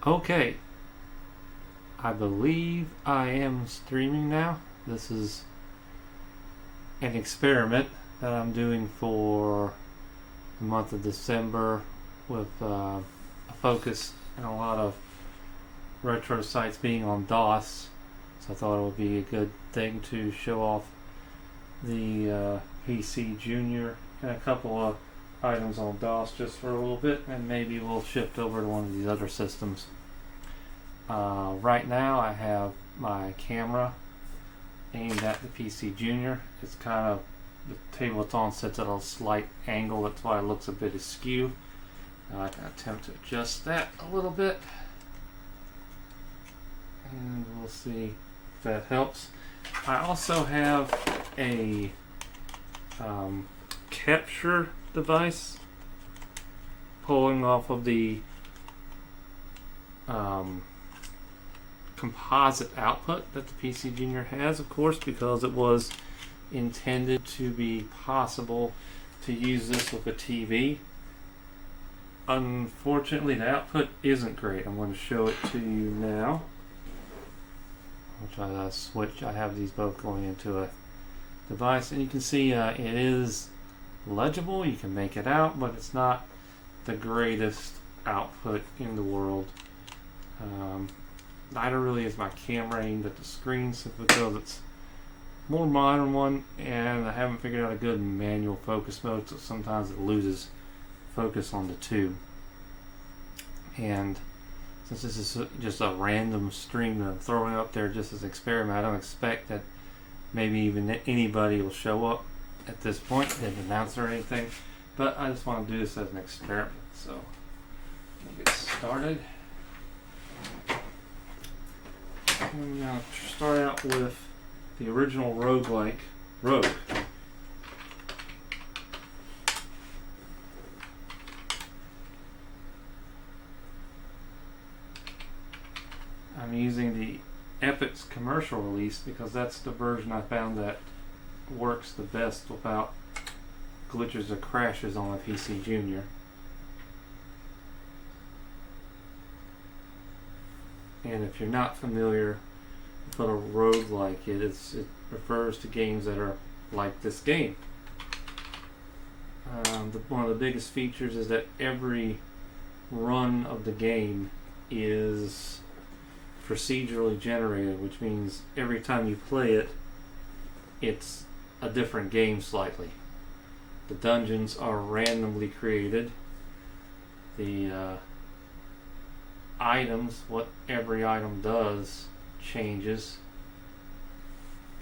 Okay, I believe I am streaming now. This is an experiment that I'm doing for the month of December with a focus and a lot of retro sites being on DOS. So I thought it would be a good thing to show off the PcJr and a couple of items on DOS just for a little bit, and maybe we'll shift over to one of these other systems. Right now I have my camera aimed at the PcJr. It's kind of, the table it's on sits at a slight angle, that's why it looks a bit askew. I can attempt to adjust that a little bit, and we'll see if that helps. I also have a capture device pulling off of the composite output that the PcJr has, of course, because it was intended to be possible to use this with a TV. Unfortunately, the output isn't great. I'm going to show it to you now. I'll try to switch. I have these both going into a device, and you can see it is legible. You can make it out, but it's not the greatest output in the world. Neither really is my camera aimed at the screen, simply because it's a more modern one, and I haven't figured out a good manual focus mode, so sometimes it loses focus on the tube. And since this is just a random stream that I'm throwing up there just as an experiment, I don't expect that maybe even anybody will show up at this point, didn't announce or anything, but I just want to do this as an experiment. So we'll get started. I'm going to start out with the original roguelike, Rogue. I'm using the Epic's commercial release because that's the version I found that works the best without glitches or crashes on a PcJr. And if you're not familiar with what a roguelike is, it refers to games that are like this game. One of the biggest features is that every run of the game is procedurally generated, which means every time you play it, it's a different game slightly. The dungeons are randomly created. The items, what every item does, changes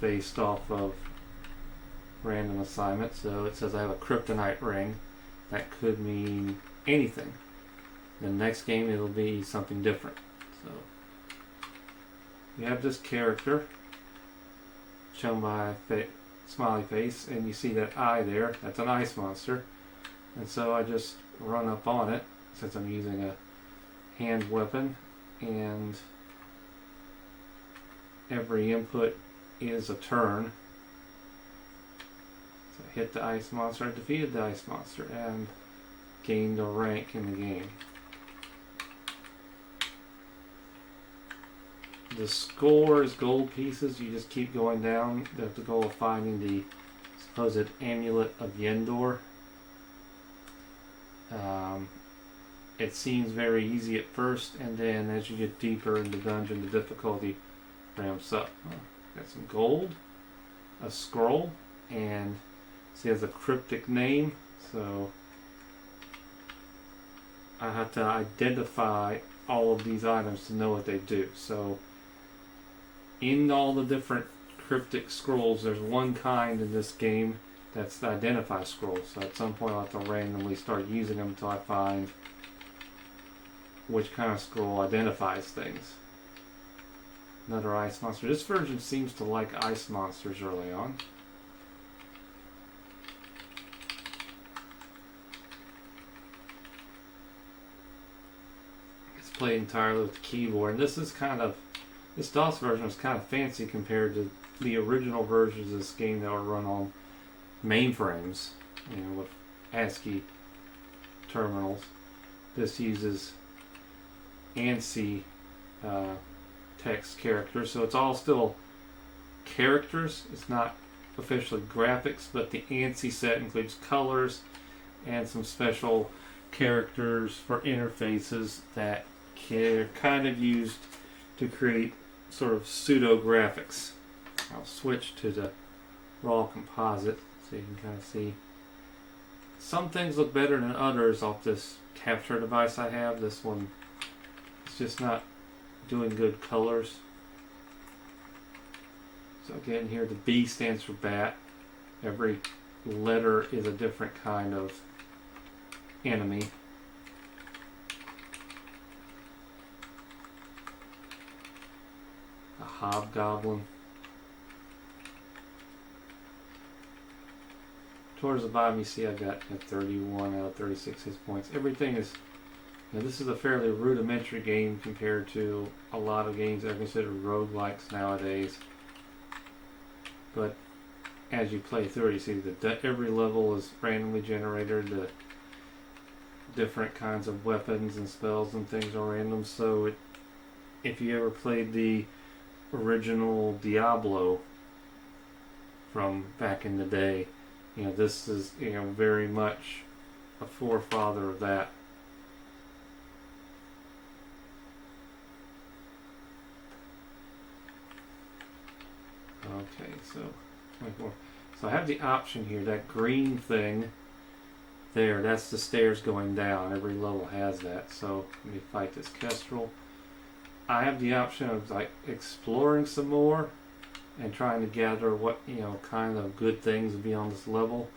based off of random assignment. So it says I have a kryptonite ring. That could mean anything. The next game it'll be something different. So you have this character shown by a smiley face, and you see that eye there, that's an ice monster. And so I just run up on it, since I'm using a hand weapon, and every input is a turn. So I hit the ice monster, I defeated the ice monster, and gained a rank in the game. The score is gold pieces. You just keep going down. There's the goal of finding the supposed amulet of Yendor. It seems very easy at first, and then as you get deeper in the dungeon, the difficulty ramps up. Got some gold, a scroll, and see it has a cryptic name, so I have to identify all of these items to know what they do. So in all the different cryptic scrolls, there's one kind in this game that's the identify scroll. So at some point I'll have to randomly start using them until I find which kind of scroll identifies things. Another ice monster. This version seems to like ice monsters early on. It's played entirely with the keyboard. And this DOS version is kind of fancy compared to the original versions of this game that were run on mainframes, with ASCII terminals. This uses ANSI text characters, so it's all still characters. It's not officially graphics, but the ANSI set includes colors and some special characters for interfaces that are kind of used to create sort of pseudo graphics. I'll switch to the raw composite so you can kind of see. Some things look better than others off this capture device I have. This one is just not doing good colors. So again, here the B stands for bat. Every letter is a different kind of enemy. A hobgoblin. Towards the bottom you see I got 31 out of 36 hit points. Everything is, this is a fairly rudimentary game compared to a lot of games that are considered roguelikes nowadays. But as you play through it, you see that every level is randomly generated. The different kinds of weapons and spells and things are random. So if you ever played the original Diablo from back in the day, this is very much a forefather of that. Okay, so I have the option here, that green thing there, that's the stairs going down. Every level has that. So let me fight this kestrel. I have the option of exploring some more and trying to gather what kind of good things would be on this level,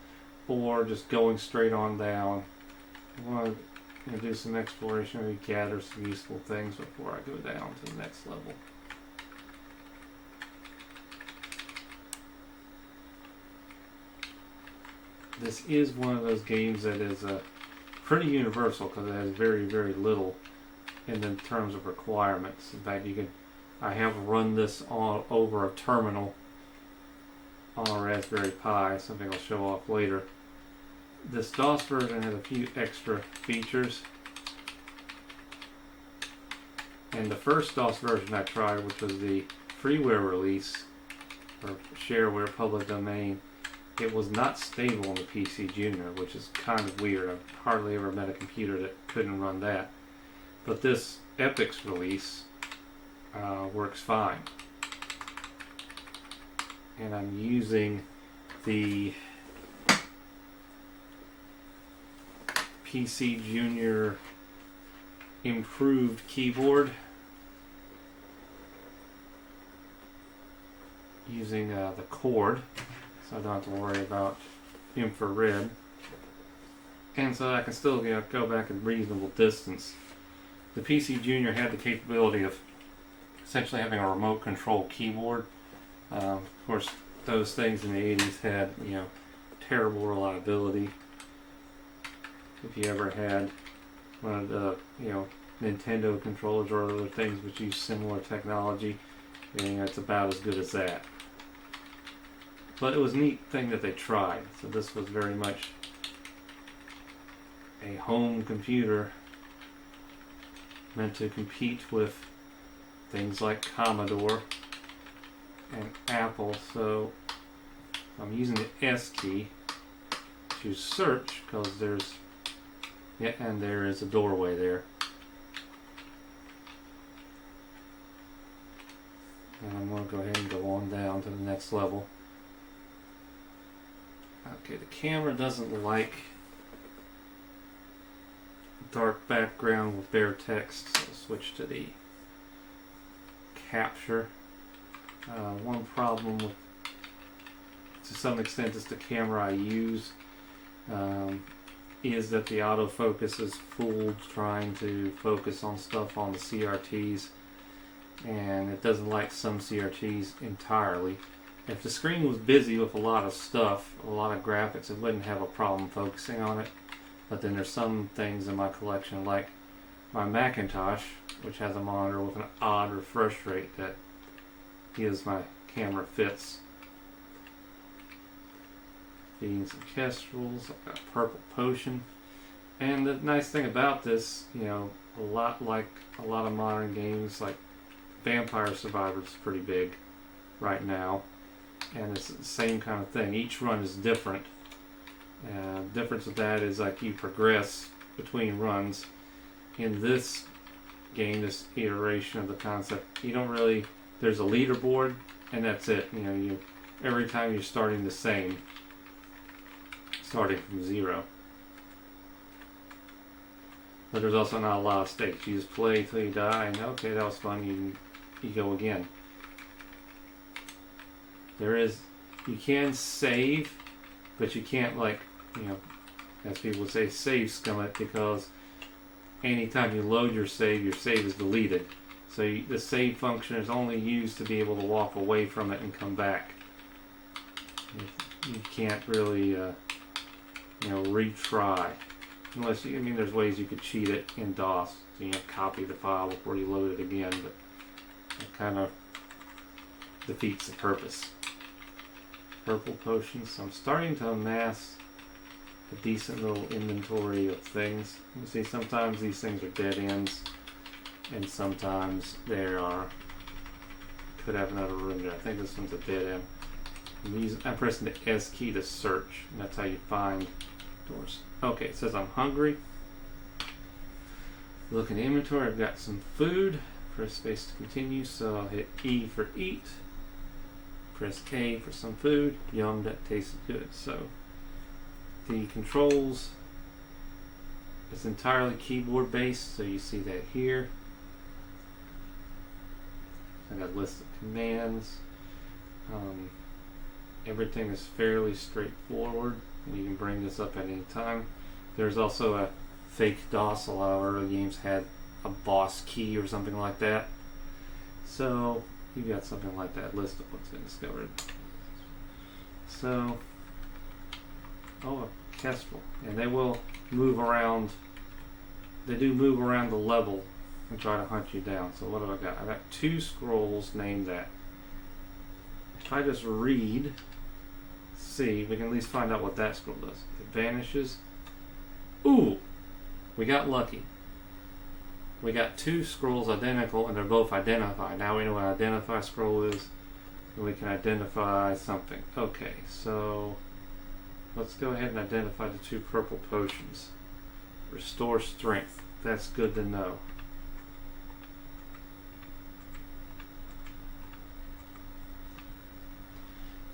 or just going straight on down. I want to do some exploration, maybe gather some useful things before I go down to the next level. This is one of those games that is pretty universal because it has very, very little in the terms of requirements. In fact, I have run this all over a terminal on a Raspberry Pi, something I'll show off later. This DOS version has a few extra features. And the first DOS version I tried, which was the freeware release, or shareware public domain, it was not stable on the PcJr, which is kind of weird. I've hardly ever met a computer that couldn't run that. But this Epic's release works fine. And I'm using the PcJr improved keyboard, using the cord, so I don't have to worry about infrared, and so I can still go back a reasonable distance. The PcJr had the capability of essentially having a remote control keyboard. Of course, those things in the 80s had terrible reliability. If you ever had one of the Nintendo controllers or other things which use similar technology, it's about as good as that. But it was a neat thing that they tried. So this was very much a home computer meant to compete with things like Commodore and Apple. So I'm using the S key to search because there is a doorway there. And I'm going to go ahead and go on down to the next level. Okay, the camera doesn't like dark background with bare text, so I'll switch to the capture. One problem with, to some extent, is the camera I use, is that the autofocus is fooled trying to focus on stuff on the CRTs, and it doesn't like some CRTs entirely. If the screen was busy with a lot of stuff, a lot of graphics, it wouldn't have a problem focusing on it. But then there's some things in my collection, like my Macintosh, which has a monitor with an odd refresh rate that gives my camera fits. Feeding some kestrels. I've got a purple potion. And the nice thing about this, you know, a lot like a lot of modern games, like Vampire Survivor is pretty big right now, and it's the same kind of thing. Each run is different. Difference of that is like you progress between runs. In this game, this iteration of the concept, you don't really. There's a leaderboard, and that's it. You know, you every time you're starting the same, starting from zero. But there's also not a lot of stakes. You just play till you die, and okay, that was fun. You go again. You can save, but you can't, like, you know, as people would say, save scum it, because anytime you load your save is deleted. So the save function is only used to be able to walk away from it and come back. You can't really, retry. Unless there's ways you could cheat it in DOS. So you copy the file before you load it again, but it kind of defeats the purpose. Purple potions. So I'm starting to amass a decent little inventory of things. You see, sometimes these things are dead ends, and sometimes could have another room there. I think this one's a dead end. I'm pressing the S key to search, and that's how you find doors. Okay, it says I'm hungry. Look in the inventory, I've got some food. Press space to continue, so I'll hit E for eat. Press A for some food. Yum, that tasted good. So the controls is entirely keyboard based, so you see that here. I got a list of commands. Everything is fairly straightforward. You can bring this up at any time. There's also a fake DOS. A lot of early games had a boss key or something like that. So you got something like that. List of what's been discovered. So, a kestrel, and they will move around. They do move around the level and try to hunt you down. So what have I got? I got 2 scrolls named that. If I just read, see, we can at least find out what that scroll does. It vanishes. Ooh, we got lucky. We got 2 scrolls identical, and they're both identified. Now we know what an identify scroll is, and we can identify something. Okay, so let's go ahead and identify the 2 purple potions. Restore strength. That's good to know.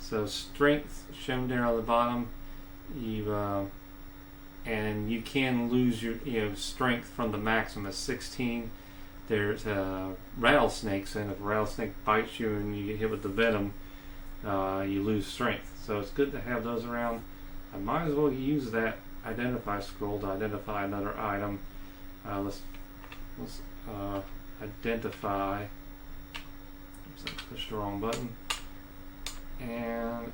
So strength shown there on the bottom. And you can lose your strength from the maximum of 16. There's rattlesnakes, and if a rattlesnake bites you and you get hit with the venom, you lose strength. So it's good to have those around. I might as well use that identify scroll to identify another item. Let's identify. Oops, I pushed the wrong button. And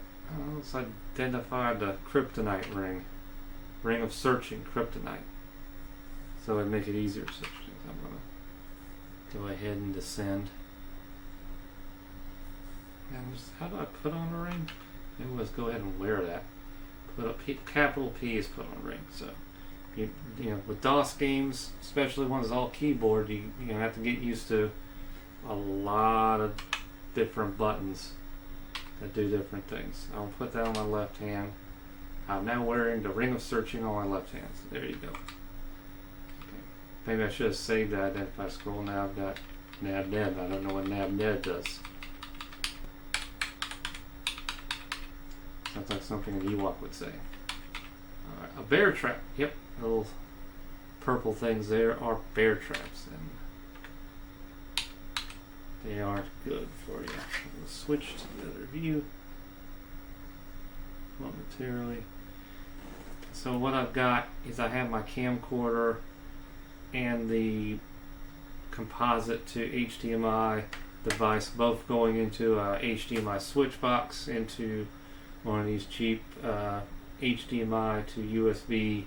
let's identify the kryptonite ring. Ring of searching, kryptonite. So it'd make it easier to search things. I'm going to go ahead and descend. And how do I put on a ring? Maybe let's go ahead and wear that. Capital P is put on a ring. So, with DOS games, especially ones all keyboard, you have to get used to a lot of different buttons that do different things. I'll put that on my left hand. I'm now wearing the Ring of Searching on my left hand. So there you go. Okay. Maybe I should have saved that identify scroll. Now I've got NAB-NED. I don't know what NAB-NED does. Sounds like something an Ewok would say. Alright, a bear trap. Yep, little purple things there are bear traps, and they aren't good for you. We'll switch to the other view momentarily. So what I've got is I have my camcorder and the composite to HDMI device both going into a HDMI switch box into one of these cheap HDMI to USB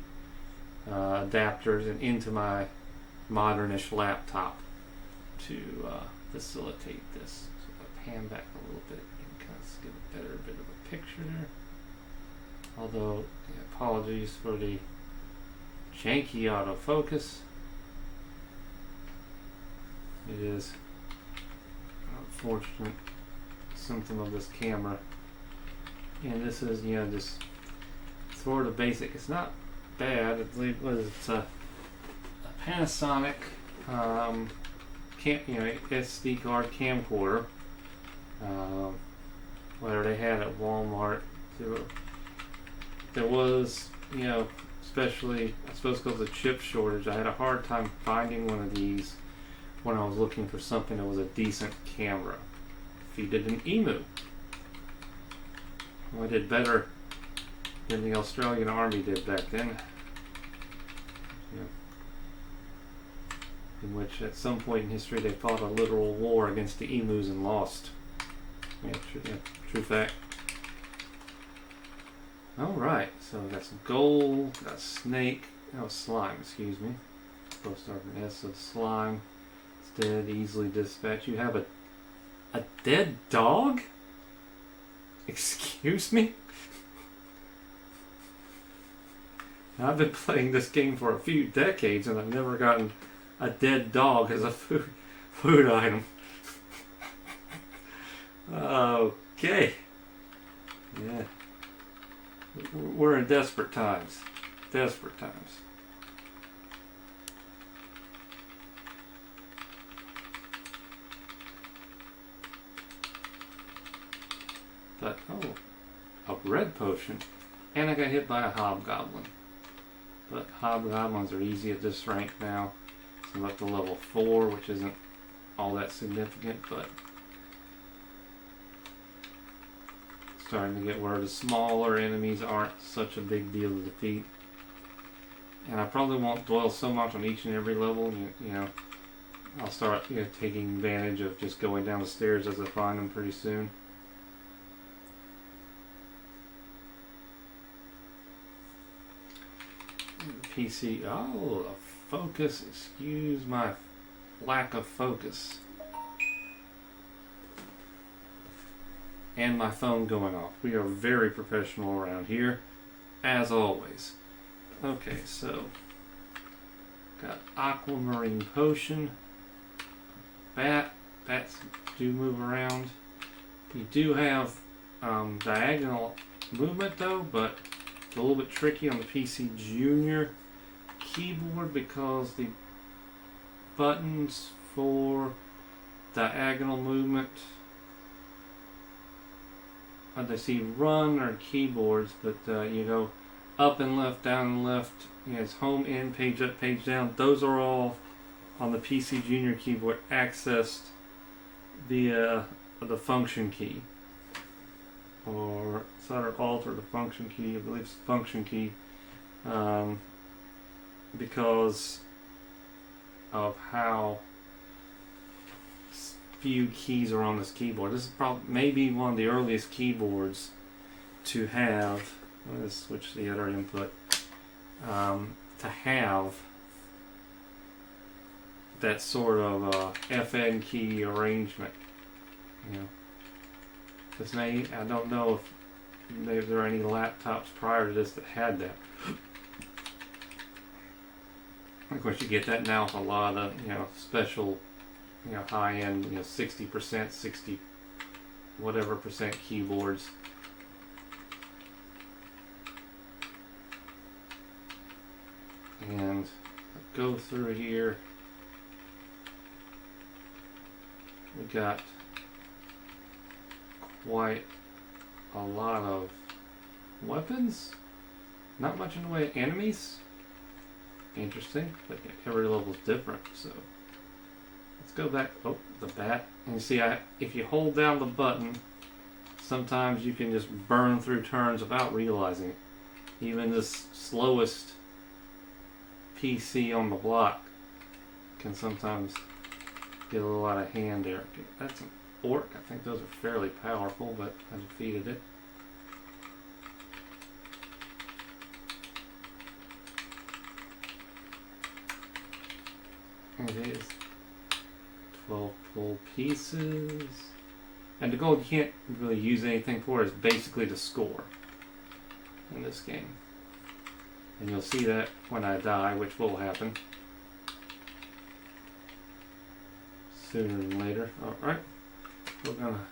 adapters and into my modernish laptop to facilitate this. So if I pan back a little bit, you can kind of get a better bit of a picture there. Although, apologies for the janky autofocus. It is an unfortunate symptom of this camera. And this is, just sort of basic. It's not bad. It's a Panasonic SD card camcorder. Where they had at Walmart. There was, especially, I suppose because of the chip shortage, I had a hard time finding one of these when I was looking for something that was a decent camera. Feeded an emu. Well, I did better than the Australian Army did back then. In which at some point in history they fought a literal war against the emus and lost. True fact. Alright, so we got some gold, got snake, slime, excuse me. Both start with an S, so slime. It's dead, easily dispatched. You have a dead dog? Excuse me? I've been playing this game for a few decades and I've never gotten a dead dog as a food item. Okay. Yeah. We're in desperate times. Desperate times. But, a red potion. And I got hit by a hobgoblin. But hobgoblins are easy at this rank now. So I'm up to level 4, which isn't all that significant, but starting to get where the smaller enemies aren't such a big deal to defeat. And I probably won't dwell so much on each and every level. I'll start taking advantage of just going down the stairs as I find them pretty soon. PC. Oh, focus. Excuse my lack of focus. And my phone going off. We are very professional around here, as always. Okay, so got aquamarine potion. Bat. Bats do move around. You do have diagonal movement though, but it's a little bit tricky on the PcJr keyboard because the buttons for diagonal movement, they see run or keyboards, but you go up and left, down and left, it's home in, page up, page down. Those are all on the PcJr keyboard accessed via the function key. Or set or alter the function key, I believe it's the function key, because of how few keys are on this keyboard. This is probably maybe one of the earliest keyboards to have, let's switch the other input, to have that sort of FN key arrangement. Because now I don't know if there are any laptops prior to this that had that. Of course, you get that now with a lot of special, high-end, 60%, 60 whatever percent keyboards. And go through here. We got quite a lot of weapons. Not much in the way of enemies. Interesting, but every level is different. So let's go back. Oh, the bat. And you see, if you hold down the button, sometimes you can just burn through turns without realizing it. Even this slowest PC on the block can sometimes get a little out of hand there. That's an orc. I think those are fairly powerful, but I defeated it. It is 12 full pieces. And the gold you can't really use anything for is basically the score in this game. And you'll see that when I die, which will happen sooner than later. Alright, we're gonna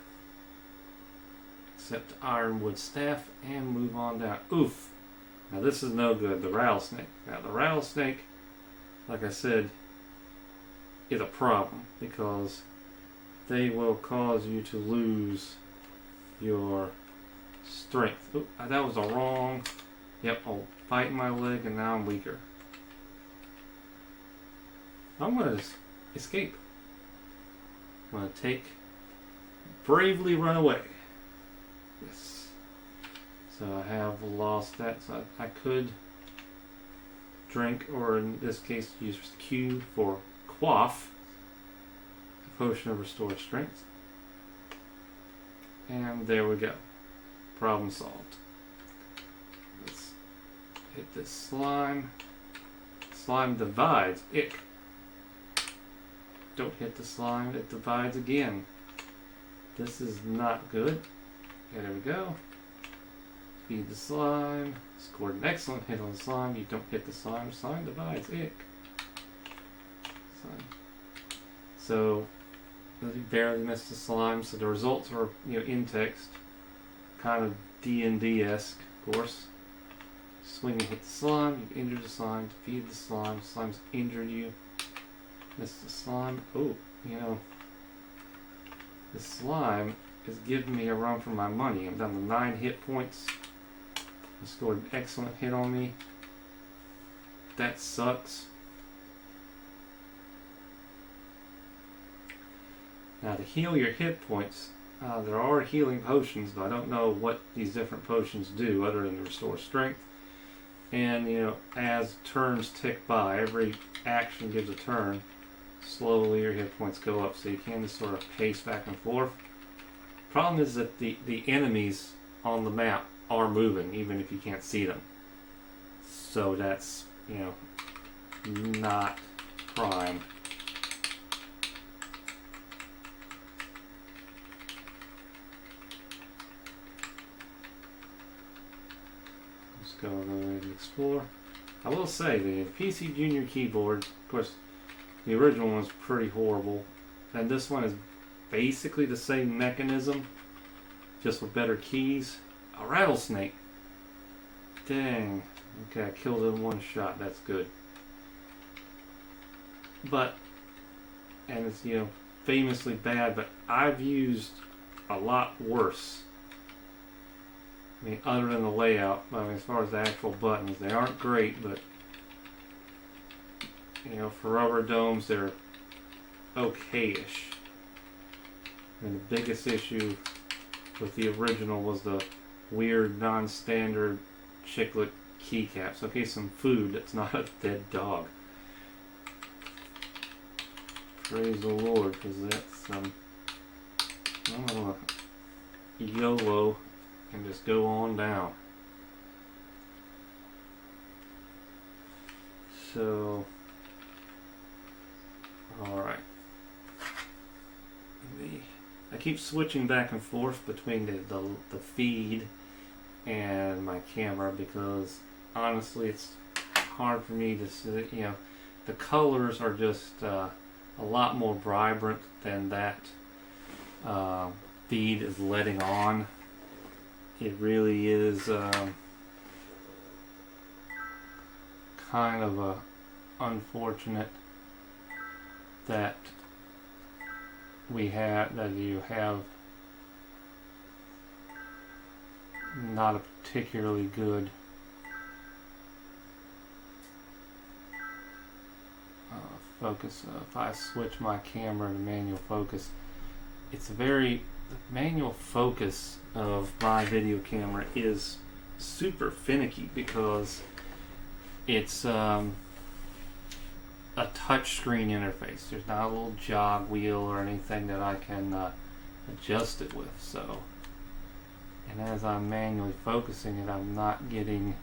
accept the ironwood staff and move on down. Oof! Now this is no good, the rattlesnake. Now the rattlesnake, like I said, is a problem because they will cause you to lose your strength. Oop, that was the wrong. Yep, I'll bite my leg and now I'm weaker. I'm going to escape. I'm going to bravely run away. Yes. So I have lost that. So I could drink, or in this case use Q for quaff, a potion of restored strength. And there we go. Problem solved. Let's hit this slime. Slime divides. Ick. Don't hit the slime, it divides again. This is not good. Okay, there we go. Feed the slime. Scored an excellent hit on the slime. You don't hit the slime. Slime divides. Ick. Slime. So you barely missed the slime. So the results are, in text, kind of D&D-esque, of course. Swing and hit the slime. You injured the slime. Defeated the slime. Slime's injured you. Missed the slime. Oh, the slime is giving me a run for my money. I'm down to 9 hit points. He scored an excellent hit on me. That sucks. Now to heal your hit points, there are healing potions, but I don't know what these different potions do other than to restore strength. And as turns tick by, every action gives a turn. Slowly your hit points go up, so you can just sort of pace back and forth. Problem is that the enemies on the map are moving, even if you can't see them. So that's, not prime. Let's go ahead and explore. I will say, the PcJr keyboard, of course, the original one's pretty horrible, and this one is basically the same mechanism, just with better keys. A rattlesnake. Dang. Okay, I killed it in one shot. That's good. But, and it's, famously bad, but I've used a lot worse. I mean, other than the layout, as far as the actual buttons, they aren't great, but for rubber domes, they're okay-ish. And the biggest issue with the original was the weird, non-standard chiclet keycaps. Okay, some food that's not a dead dog. Praise the Lord, because that's I'm gonna YOLO and just go on down. So, alright. I keep switching back and forth between the feed and my camera because honestly it's hard for me to see. The colors are just a lot more vibrant than that feed is letting on. It really is kind of unfortunate that you have not a particularly good focus. If I switch my camera to manual focus, the manual focus of my video camera is super finicky because it's a touchscreen interface. There's not a little jog wheel or anything that I can adjust it with. So, and as I'm manually focusing it, I'm not getting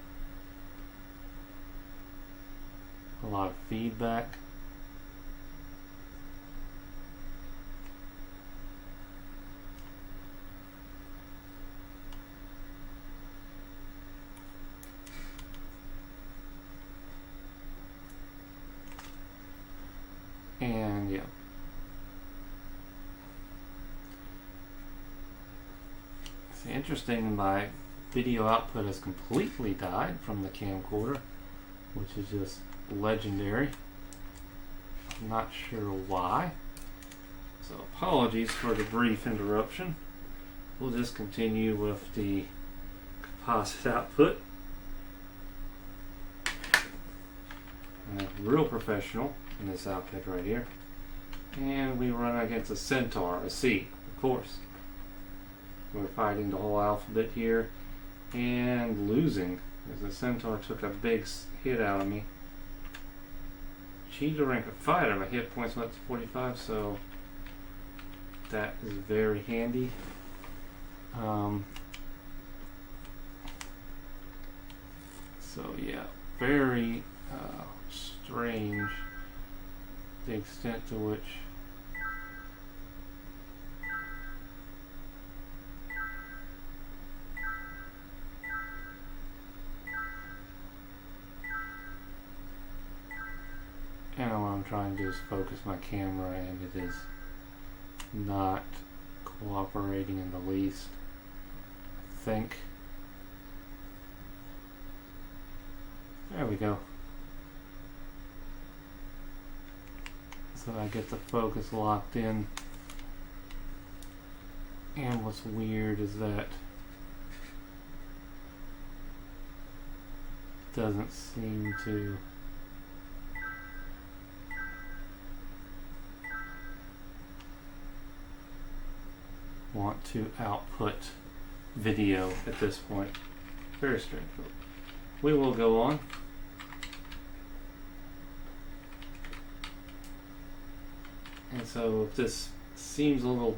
a lot of feedback. interesting, my video output has completely died from the camcorder, which is just legendary. I'm not sure why. So apologies for the brief interruption. We'll just continue with the composite output. Real professional in this outfit right here. And we run against a centaur, a C, of course. We're fighting the whole alphabet here and losing as the centaur took a big hit out of me. She's a rank of fighter. My hit points went to 45, so that is very handy. So yeah, very strange the extent to which and what I'm trying to do is focus my camera, and it is not cooperating in the least. I think there we go. So I get the focus locked in, and what's weird is that it doesn't seem to want to output video at this point. Very strange. We will go on. And so if this seems a little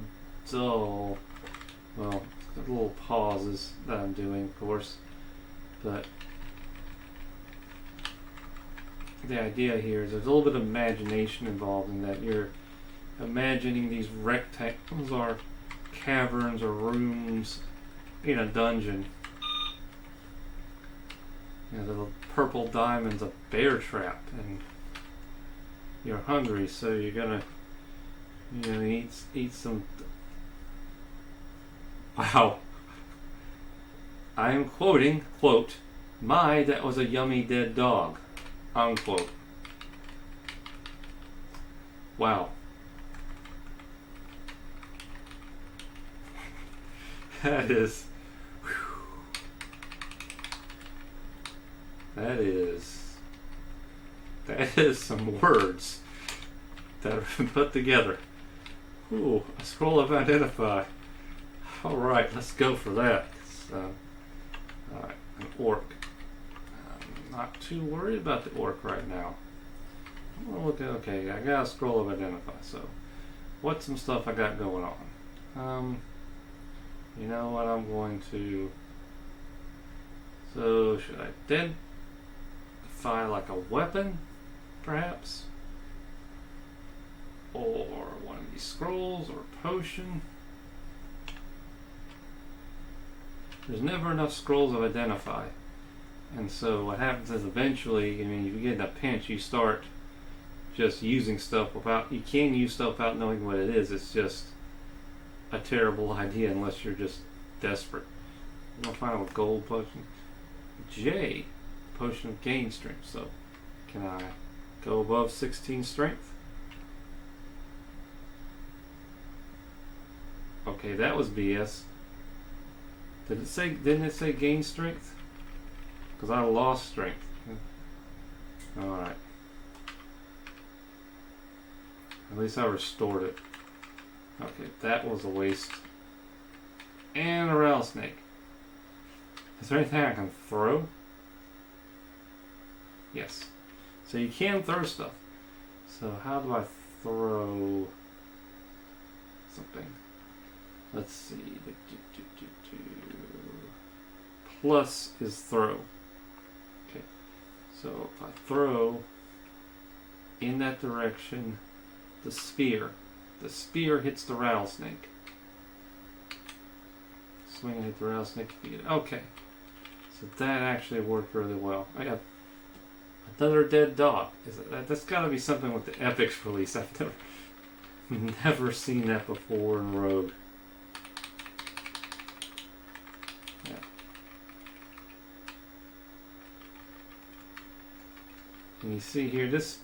dull, well, little pauses that I'm doing, of course, but the idea here is there's a little bit of imagination involved in that. You're imagining these rectangles are caverns or rooms in a dungeon. You know, the purple diamond's a bear trap, and you're hungry, so you're gonna eat some. Wow. I am quoting, quote, "My, that was a yummy dead dog," unquote. Wow. That is some words that have been put together. Ooh, a scroll of identify. Alright, let's go for that. Alright, an orc. I'm not too worried about the orc right now. Okay, I got a scroll of identify, so what's some stuff I got going on? You know what, I'm going to... So, should I identify like a weapon, perhaps? Or one of these scrolls, or a potion? There's never enough scrolls of identify. And so what happens is eventually, I mean, if you get in a pinch, you start just using stuff without... You can use stuff without knowing what it is. It's just a terrible idea unless you're just desperate. I'm going to find out a gold potion. J, potion of gain strength. So can I go above 16 strength? Okay, that was BS. Didn't it say gain strength? Because I lost strength. Alright. At least I restored it. Okay, that was a waste. And a rattlesnake. Is there anything I can throw? Yes. So you can throw stuff. So how do I throw something? Let's see. Plus is throw. Okay. So if I throw in that direction the spear hits the rattlesnake. Swing and hit the rattlesnake. Okay. So that actually worked really well. I got another dead dog. That's got to be something with the epics release. I've never seen that before in Rogue. And you see here, this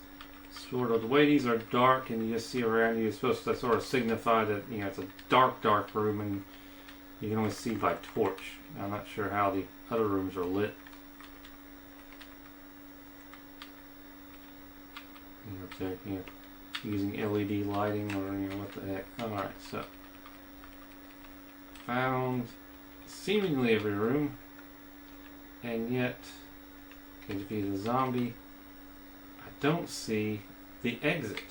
sort of, the way these are dark and you just see around you, it's supposed to sort of signify that, you know, it's a dark, dark room and you can only see by torch. I'm not sure how the other rooms are lit. You know, if they're, you know, using LED lighting or, you know, what the heck. Alright, so found seemingly every room, and yet, can defeat a zombie. I don't see the exit.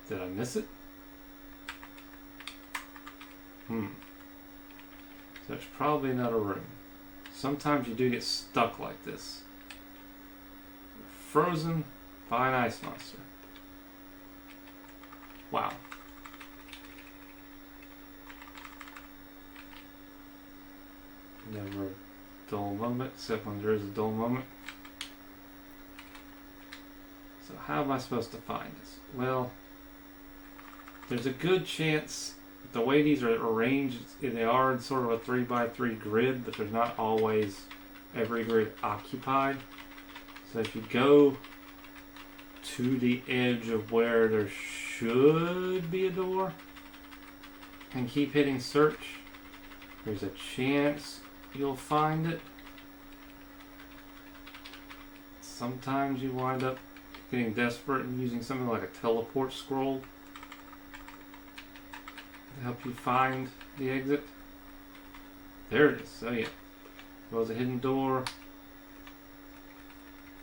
Did I miss it? So there's probably another room. Sometimes you do get stuck like this. Frozen by an ice monster. Wow. Never a dull moment, except when there is a dull moment. So how am I supposed to find this? Well, there's a good chance the way these are arranged, they are in sort of a 3x3 grid, but there's not always every grid occupied. So if you go to the edge of where there should be a door and keep hitting search, there's a chance you'll find it. Sometimes you wind up getting desperate and using something like a teleport scroll to help you find the exit. There it is. So yeah, there was a hidden door.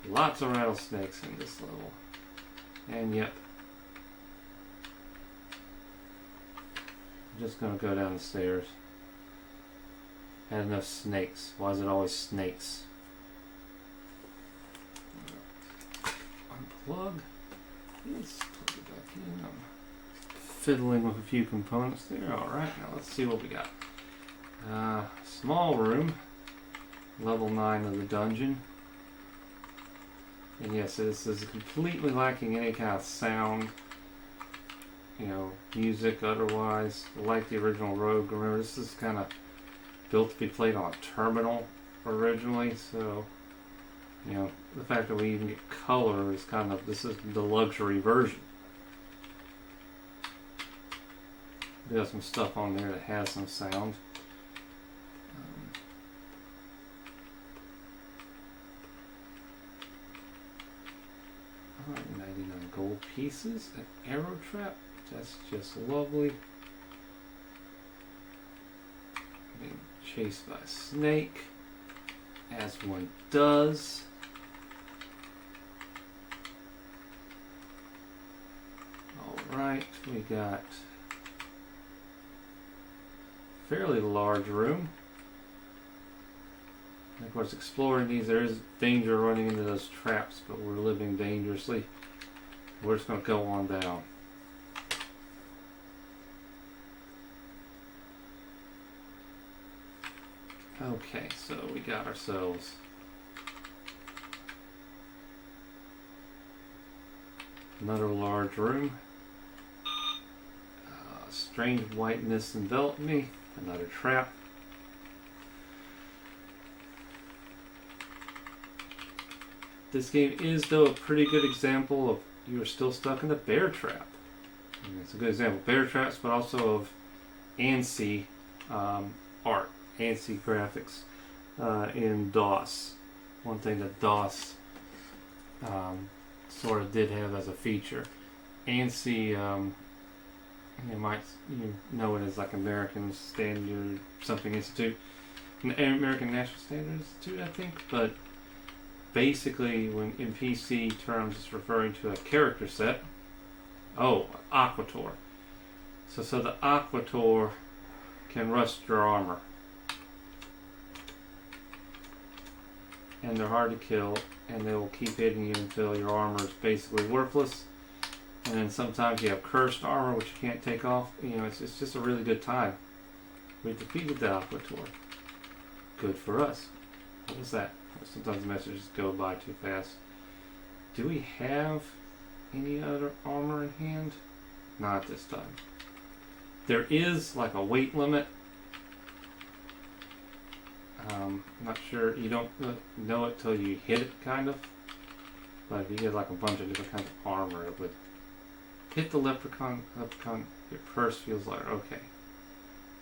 Lots of rattlesnakes in this level. And yep, I'm just gonna go down the stairs. Had enough snakes. Why is it always snakes? Unplug. Let's plug it back in. I'm fiddling with a few components there. Alright, now let's see what we got. Small room. Level 9 of the dungeon. And yes, this is completely lacking any kind of sound. You know, music otherwise. Like the original Rogue. Remember, this is kind of built to be played on a terminal originally, so you know, the fact that we even get color is kind of, this is the luxury version. We got some stuff on there that has some sound. Alright, 99 gold pieces, an arrow trap, that's just lovely. Being chased by a snake, as one does. Alright, we got a fairly large room. And of course, exploring these, there is danger running into those traps, but we're living dangerously. We're just going to go on down. Okay, so we got ourselves another large room. Strange whiteness enveloped me. Another trap. This game is, though, a pretty good example of you are still stuck in the bear trap. And it's a good example of bear traps, but also of ANSI art, ANSI graphics in DOS. One thing that DOS sort of did have as a feature. ANSI, you know it as like American Standard something Institute, American National Standard Institute, I think, but basically, when in PC terms, it's referring to a character set. Oh, Aquator. So the Aquator can rust your armor. And they're hard to kill, and they will keep hitting you until your armor is basically worthless. And then sometimes you have cursed armor, which you can't take off. You know, it's just a really good time. We defeated the Aquator. Good for us. What was that? Sometimes the messages go by too fast. Do we have any other armor in hand? Not this time. There is like a weight limit. I'm not sure, you don't know it till you hit it, kind of. But if you get like a bunch of different kinds of armor, it would hit the leprechaun. Leprechaun at first feels like, okay.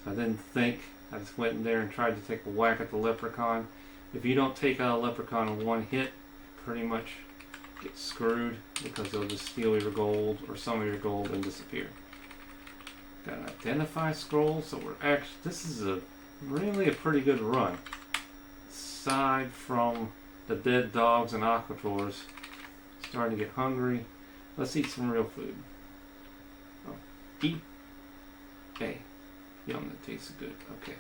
So I didn't think, I just went in there and tried to take a whack at the leprechaun. If you don't take out a leprechaun in one hit, pretty much get screwed, because they'll just steal your gold or some of your gold and disappear. Got an identify scroll, so we're actually, this is really a pretty good run. Aside from the dead dogs and aquators, starting to get hungry. Let's eat some real food. Oh, eat. Hey, yum, that tastes good. Okay.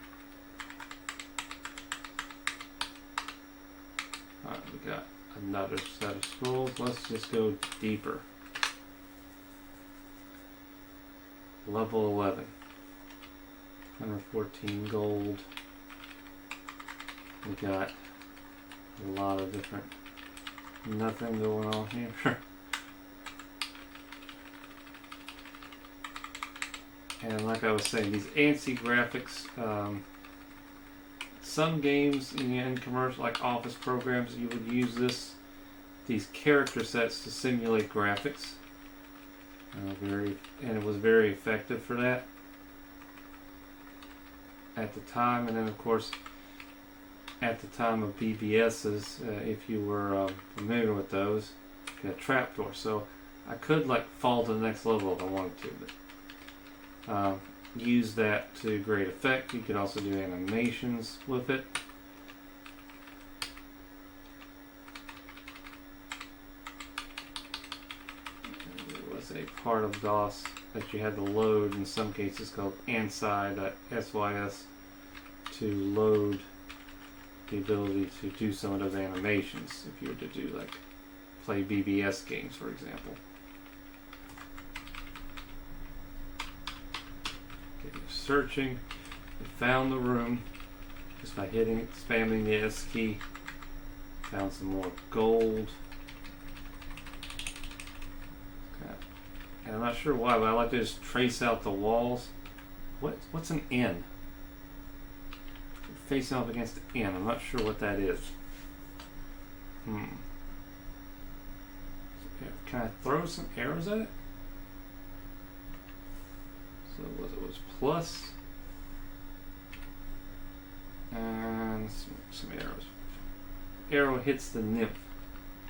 Alright, we got another set of scrolls. Let's just go deeper. Level 11. 114 gold. We got a lot of different, nothing going on here. And like I was saying, these ANSI graphics, some games in commercial, like office programs, you would use these character sets to simulate graphics. And it was very effective for that at the time. And then of course, at the time of BBSs, if you were familiar with those, you had a trapdoor. So I could like fall to the next level if I wanted to, but use that to great effect. You could also do animations with it. There was a part of DOS that you had to load, in some cases called ANSI.sys, to load the ability to do some of those animations if you were to do like play BBS games, for example. Okay, you're searching. You found the room just by spamming the S key. Found some more gold. Okay. And I'm not sure why, but I like to just trace out the walls. What's an N? Facing up against the N. I'm not sure what that is. Yeah, can I throw some arrows at it? So it was plus and some arrows. Arrow hits the nymph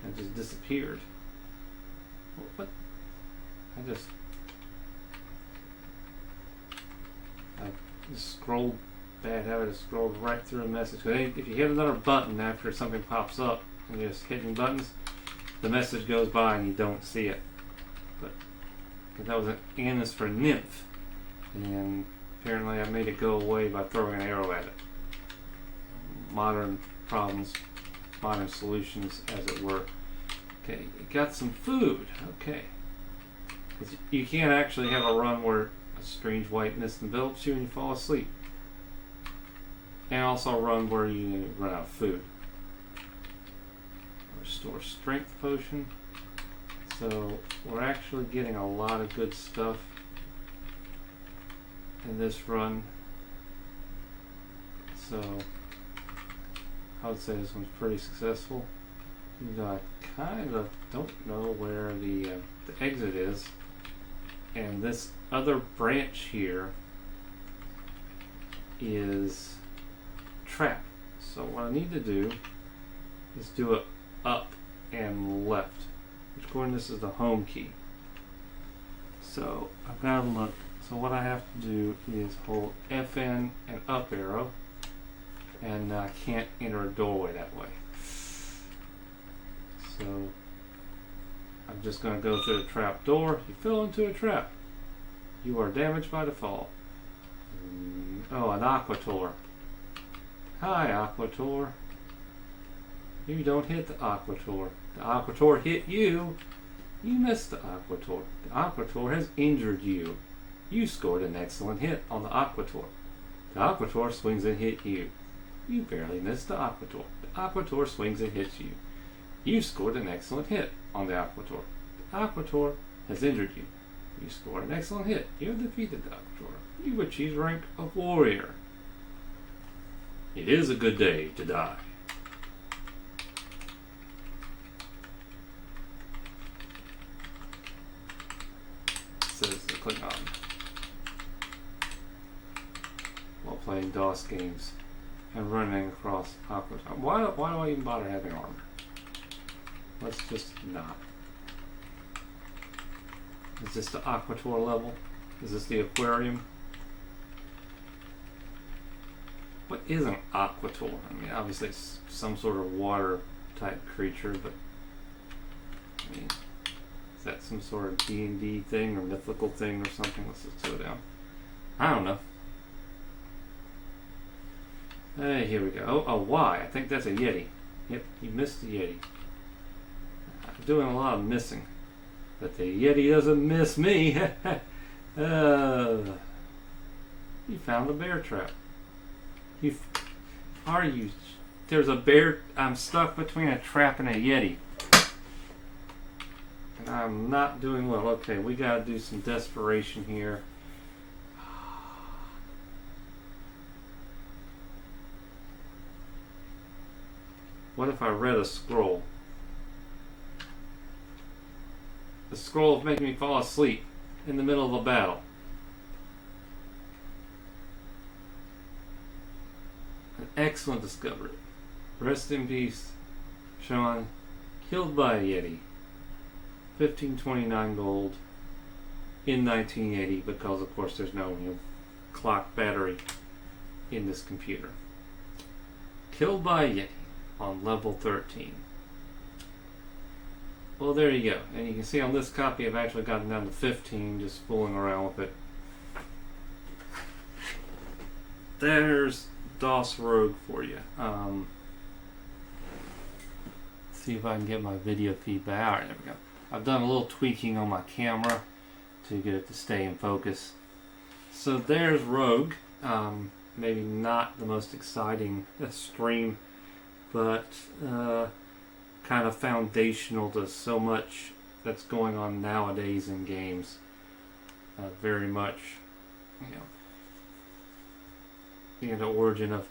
and just disappeared. What? I just scrolled. Bad habit to scroll right through a message. If you hit another button after something pops up and you're just hitting buttons, the message goes by and you don't see it. But that was an N is for nymph, and apparently I made it go away by throwing an arrow at it. Modern problems, modern solutions, as it were. Okay, you got some food. Okay, you can't actually have a run where a strange white mist envelops you and you fall asleep. And also run where you run out of food. Restore strength potion. So we're actually getting a lot of good stuff in this run. So I would say this one's pretty successful. I kind of don't know where the exit is. And this other branch here is trap. So what I need to do is do it up and left, which according this is the home key. So I've got to look. So what I have to do is hold FN and up arrow, and I can't enter a doorway that way. So I'm just going to go through the trap door. You fell into a trap. You are damaged by the fall. Oh, an aquator. Hi, aquator. You don't hit the aquator. The aquator hit you. You missed the aquator. The aquator has injured you. You scored an excellent hit on the aquator. The aquator swings and hits you. You barely missed the aquator. The aquator swings and hits you. You scored an excellent hit on the aquator. The aquator has injured you. You scored an excellent hit. You have defeated the aquator. You achieved rank of warrior. It is a good day to die. Says the Klingon. While playing DOS games and running across Aqua. Why do I even bother having armor? Let's just not. Is this the Aquator level? Is this the aquarium? What is an Aquator? I mean, obviously it's some sort of water type creature, but I mean, is that some sort of D&D thing or mythical thing or something? Let's just go down. I don't know. Hey, here we go. Oh, why? I think that's a Yeti. Yep, you missed the Yeti. I'm doing a lot of missing. But the Yeti doesn't miss me. You found a bear trap. There's a bear. I'm stuck between a trap and a Yeti. And I'm not doing well. Okay, we gotta do some desperation here. What if I read a scroll? The scroll is making me fall asleep in the middle of a battle. An excellent discovery. Rest in peace, Sean. Killed by a Yeti. 1529 gold in 1980 because of course there's no clock battery in this computer. Killed by a Yeti on level 13. Well, there you go. And you can see on this copy I've actually gotten down to 15 just fooling around with it. There's DOS Rogue for you. See if I can get my video feedback. Alright, there we go. I've done a little tweaking on my camera to get it to stay in focus. So there's Rogue. Maybe not the most exciting stream, but kind of foundational to so much that's going on nowadays in games. Very much, the origin of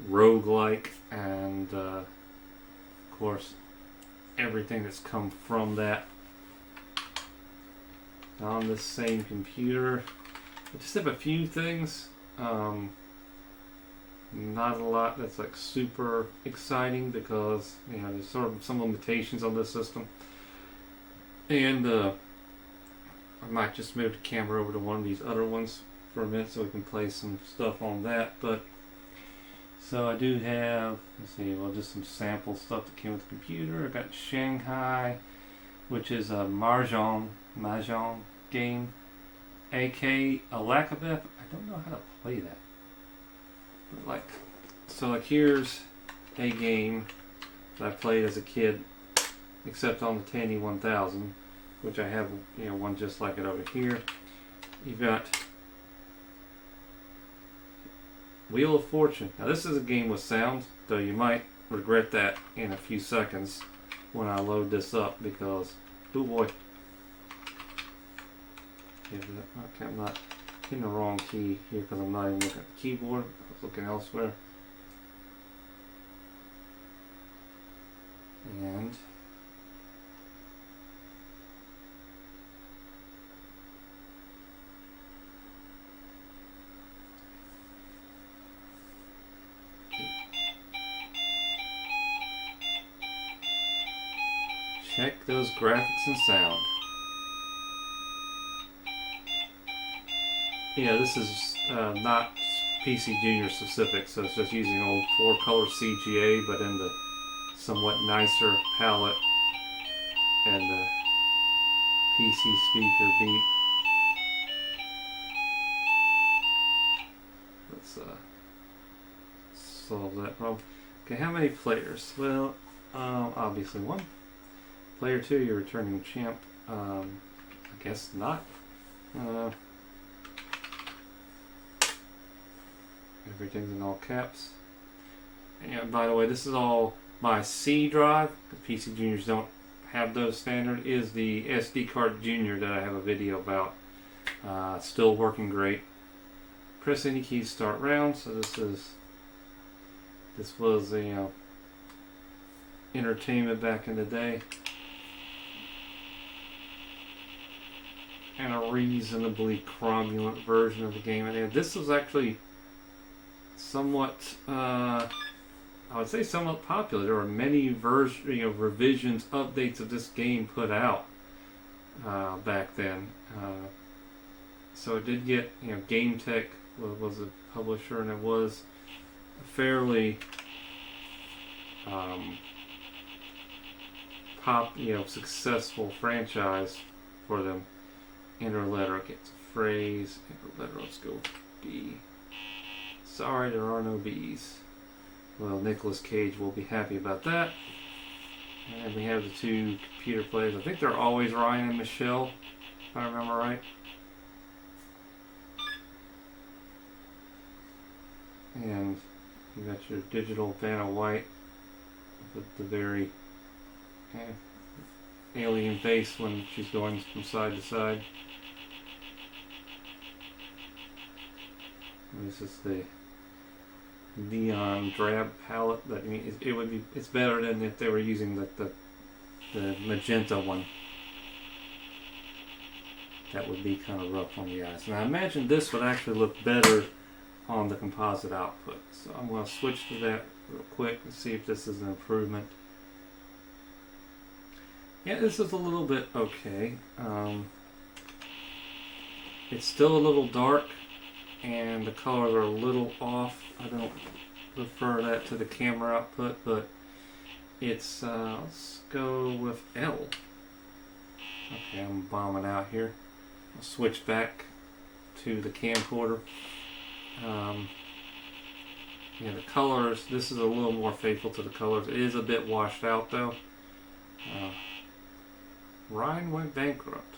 roguelike and of course everything that's come from that. On this same computer, I just have a few things. Not a lot that's like super exciting because there's sort of some limitations on this system, and I might just move the camera over to one of these other ones for a minute so we can play some stuff on that. But so I do have, let's see, well, just some sample stuff that came with the computer. I got Shanghai, which is a mahjong game, AK Alakabeth. I don't know how to play that. But here's a game that I played as a kid, except on the Tandy 1000, which I have one just like it over here. You've got Wheel of Fortune. Now this is a game with sound, though you might regret that in a few seconds when I load this up because, oh boy. Okay, I'm not in the wrong key here because I'm not even looking at the keyboard. I was looking elsewhere. And check those graphics and sound. This is not PcJr specific, so it's just using old 4-color CGA, but in the somewhat nicer palette and the PC speaker beep. Let's solve that problem. Okay, how many players? Well, obviously one. Player 2, you're returning champ. I guess not. Everything's in all caps. And by the way, this is all my C drive. The PcJrs don't have those standard. Is the SD card Junior that I have a video about. Still working great. Press any key to start round. So this is This was a entertainment back in the day, and a reasonably cromulent version of the game. And this was actually somewhat, I would say, somewhat popular. There were many revisions, updates of this game put out back then. So it did get, Game Tech was a publisher, and it was a fairly successful franchise for them. Enter letter gets a phrase. Enter letter, let's go B. Sorry, there are no B's. Well, Nicolas Cage will be happy about that. And we have the two computer players. I think they're always Ryan and Michelle, if I remember right. And you got your digital Vanna White with the very alien face when she's going from side to side. This is the neon drab palette, but it's better than if they were using the magenta one. That would be kind of rough on the eyes. And I imagine this would actually look better on the composite output. So I'm going to switch to that real quick and see if this is an improvement. Yeah, this is a little bit okay. It's still a little dark, and the colors are a little off. I don't refer that to the camera output, but it's, let's go with L. Okay, I'm bombing out here. I'll switch back to the camcorder. The colors, this is a little more faithful to the colors. It is a bit washed out though. Ryan went bankrupt.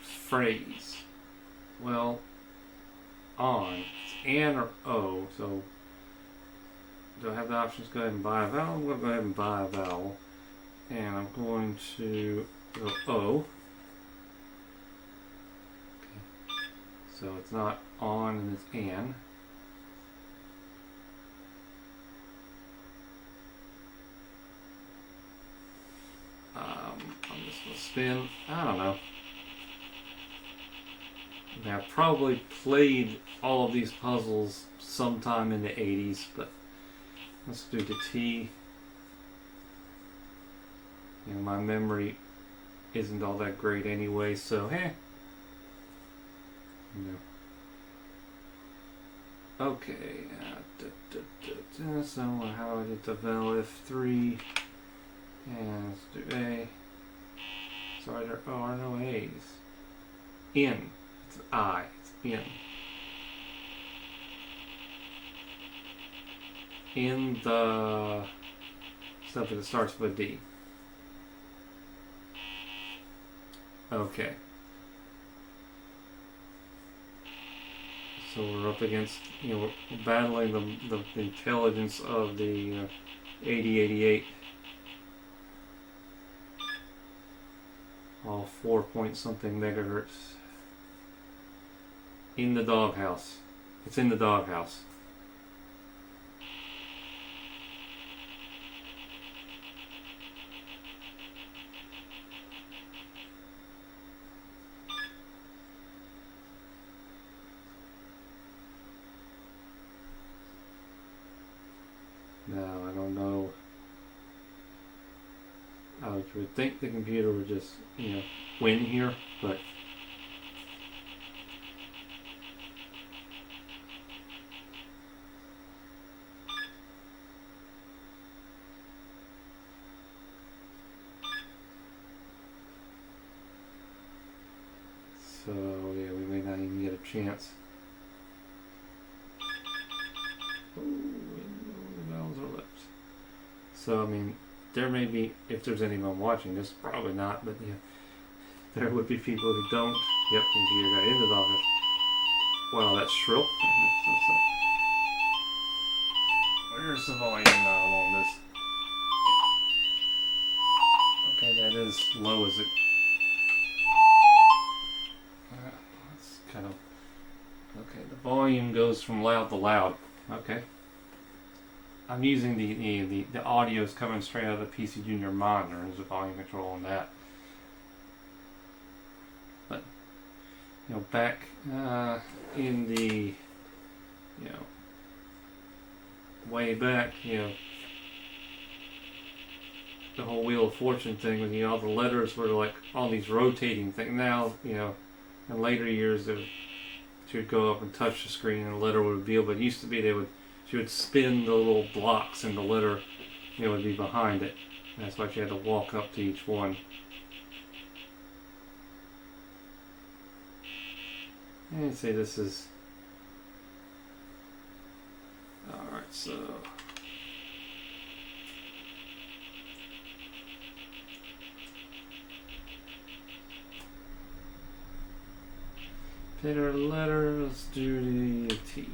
Phrase. Well, on. It's N or O, so do I have the options to go ahead and buy a vowel? I'm going to go ahead and buy a vowel. And I'm going to go O. Okay. So it's not on and it's an. I'm just going to spin. I don't know. Now, I've probably played all of these puzzles sometime in the 80s, but let's do the T. My memory isn't all that great anyway, so Okay. So how do I get to val F3? And let's do A. Sorry, there are no A's. In. It's I. It's in. In the stuff that starts with D. Okay. So we're up against, we're battling the intelligence of the 8088. All 4 point something megahertz. In the doghouse. It's in the doghouse. No, I don't know. I would think the computer would just, win here, but so yeah, we may not even get a chance. So, there may be, if there's anyone watching this, probably not, but yeah, there would be people who don't. Yep, computer got into the office. Wow, that's shrill. Where's the volume knob on this? Okay, that is low as it. volume goes from loud to loud. Okay. I'm using the audio is coming straight out of the PcJr monitor. There's a volume control on that. But back in the way back, the whole Wheel of Fortune thing, when all the letters were like all these rotating things. Now, in later years, she would go up and touch the screen and the letter would reveal. But it used to be she would spin the little blocks and the letter, would be behind it. And that's why she had to walk up to each one. And say this is alright, so Peter letter, let's do the T.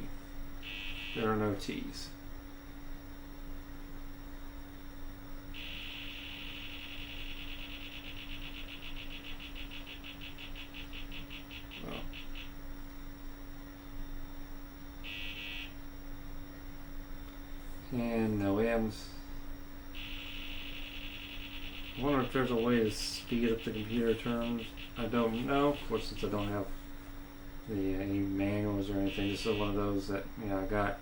There are no T's. And no M's. I wonder if there's a way to speed up the computer terms. I don't know. Of course, since I don't have any manuals or anything, this is one of those that I got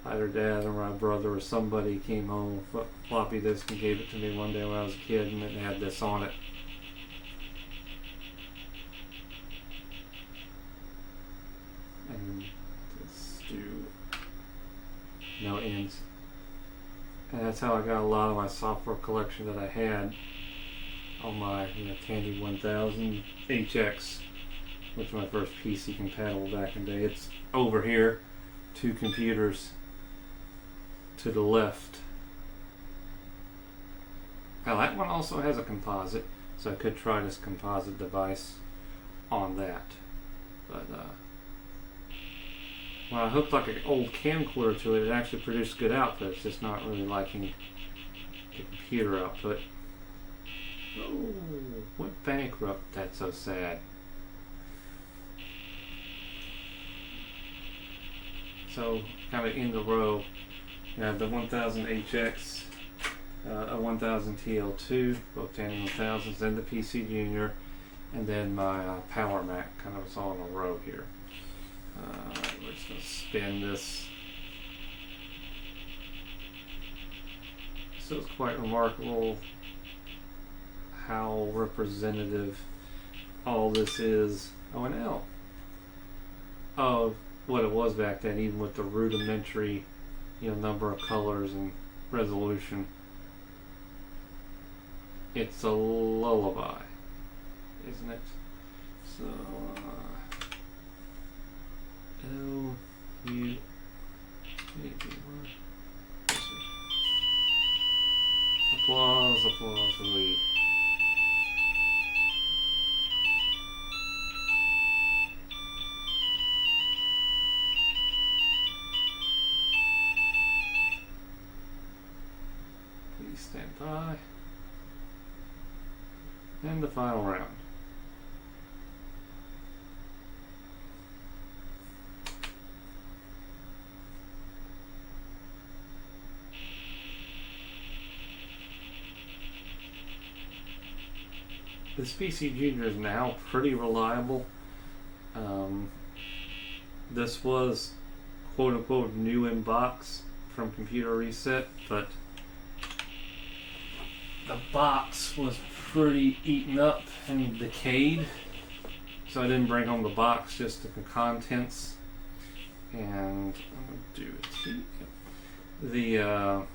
either dad or my brother or somebody came home with floppy disk and gave it to me one day when I was a kid, and it had this on it. And let's do no ends. And that's how I got a lot of my software collection that I had on my Tandy 1000 HX, which was my first PC compatible back in the day. It's over here, 2 computers to the left. Now that one also has a composite, so I could try this composite device on that. But when I hooked like an old camcorder to it, it actually produced good output. It's just not really liking the computer output. Oh, went bankrupt. That's so sad. So, kind of in the row, you have the 1000 HX, a 1000 TL2, both Tandy 1000s, then the PcJr, and then my Power Mac. Kind of it's all in a row here. We're just going to spin this. So it's quite remarkable how representative all this is. Oh, and L. Oh, what it was back then, even with the rudimentary, number of colors and resolution. It's a lullaby, isn't it? So, L-U-A-B-Y. Applause, applause for Lee. Please stand by. And the final round. This PcJr is now pretty reliable. This was quote-unquote new in box from Computer Reset, but the box was pretty eaten up and decayed, so I didn't bring home the box, just the contents. And I'm gonna do it.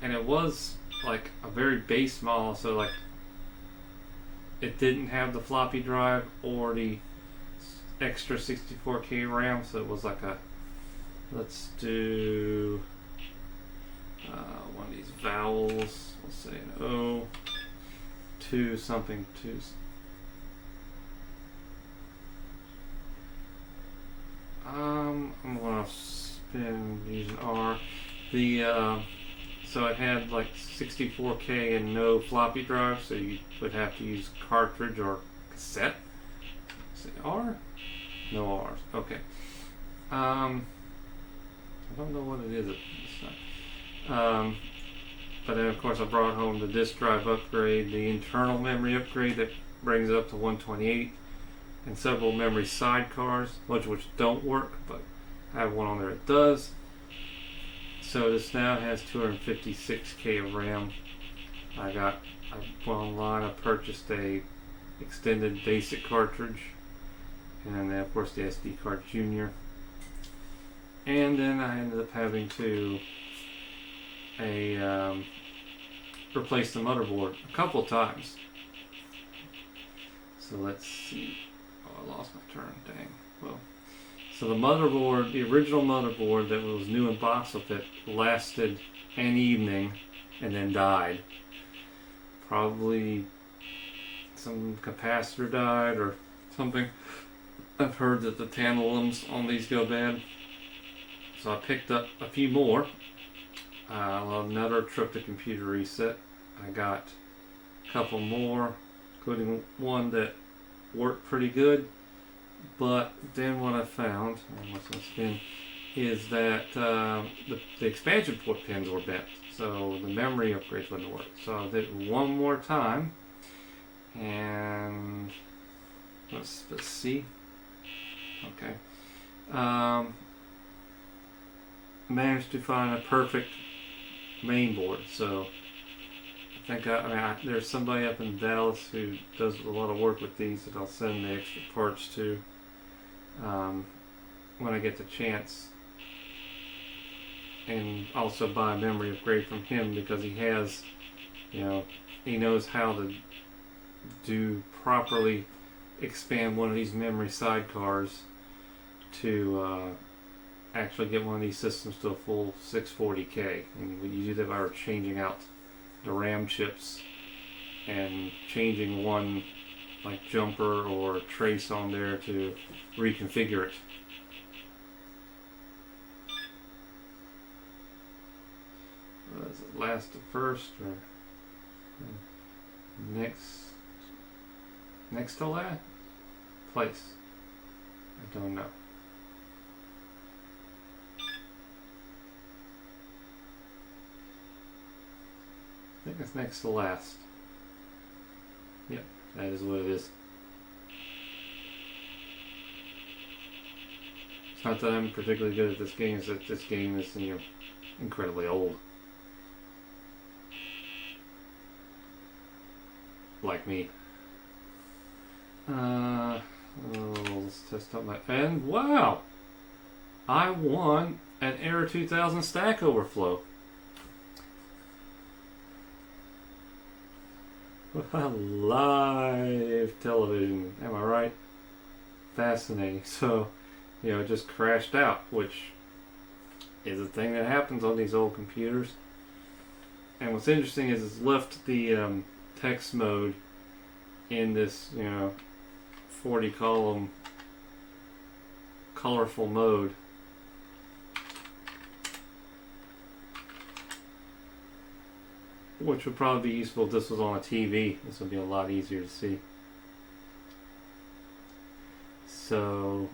And it was like a very base model, so like it didn't have the floppy drive or the extra 64K RAM, so it was like a, let's do one of these vowels, let's say an O, 2 something, 2. I'm gonna spin using R. So it had like 64K and no floppy drive, so you would have to use cartridge or cassette. Say R? No R's. Okay. I don't know what it is at this time. But then of course I brought home the disk drive upgrade, the internal memory upgrade that brings it up to 128, and several memory sidecars, much of which don't work, but I have one on there that does. So this now has 256K of RAM. I went online, I purchased a extended basic cartridge, and then of course the SD card Junior. And then I ended up having to replace the motherboard a couple times. So let's see. Oh, I lost my turn. Dang. Well, so the motherboard, the original motherboard that was new in box with it, lasted an evening and then died. Probably some capacitor died or something. I've heard that the tantalums on these go bad. So I picked up a few more. Another trip to computer reset. I got a couple more, including one that worked pretty good. But then what I found, is that the expansion port pins were bent. So the memory upgrades wouldn't work. So I did it one more time. And let's see. Okay. Managed to find a perfect main board. So I think there's somebody up in Dallas who does a lot of work with these that I'll send the extra parts to when I get the chance, and also buy a memory upgrade from him because he has, he knows how to do properly expand one of these memory sidecars to actually get one of these systems to a full 640K. And we do that by changing out the RAM chips and changing one like jumper or trace on there to reconfigure it. Does it last the first or next to last place? I don't know. I think it's next to last. Yep, that is what it is. It's not that I'm particularly good at this game, it's that this game is incredibly old. Like me. Let's test out my... And wow! I won an Era 2000 Stack Overflow. Live television, am I right? Fascinating. So, it just crashed out, which is a thing that happens on these old computers. And what's interesting is it's left the text mode in this, 40 column colorful mode. Which would probably be useful if this was on a TV. This would be a lot easier to see. So,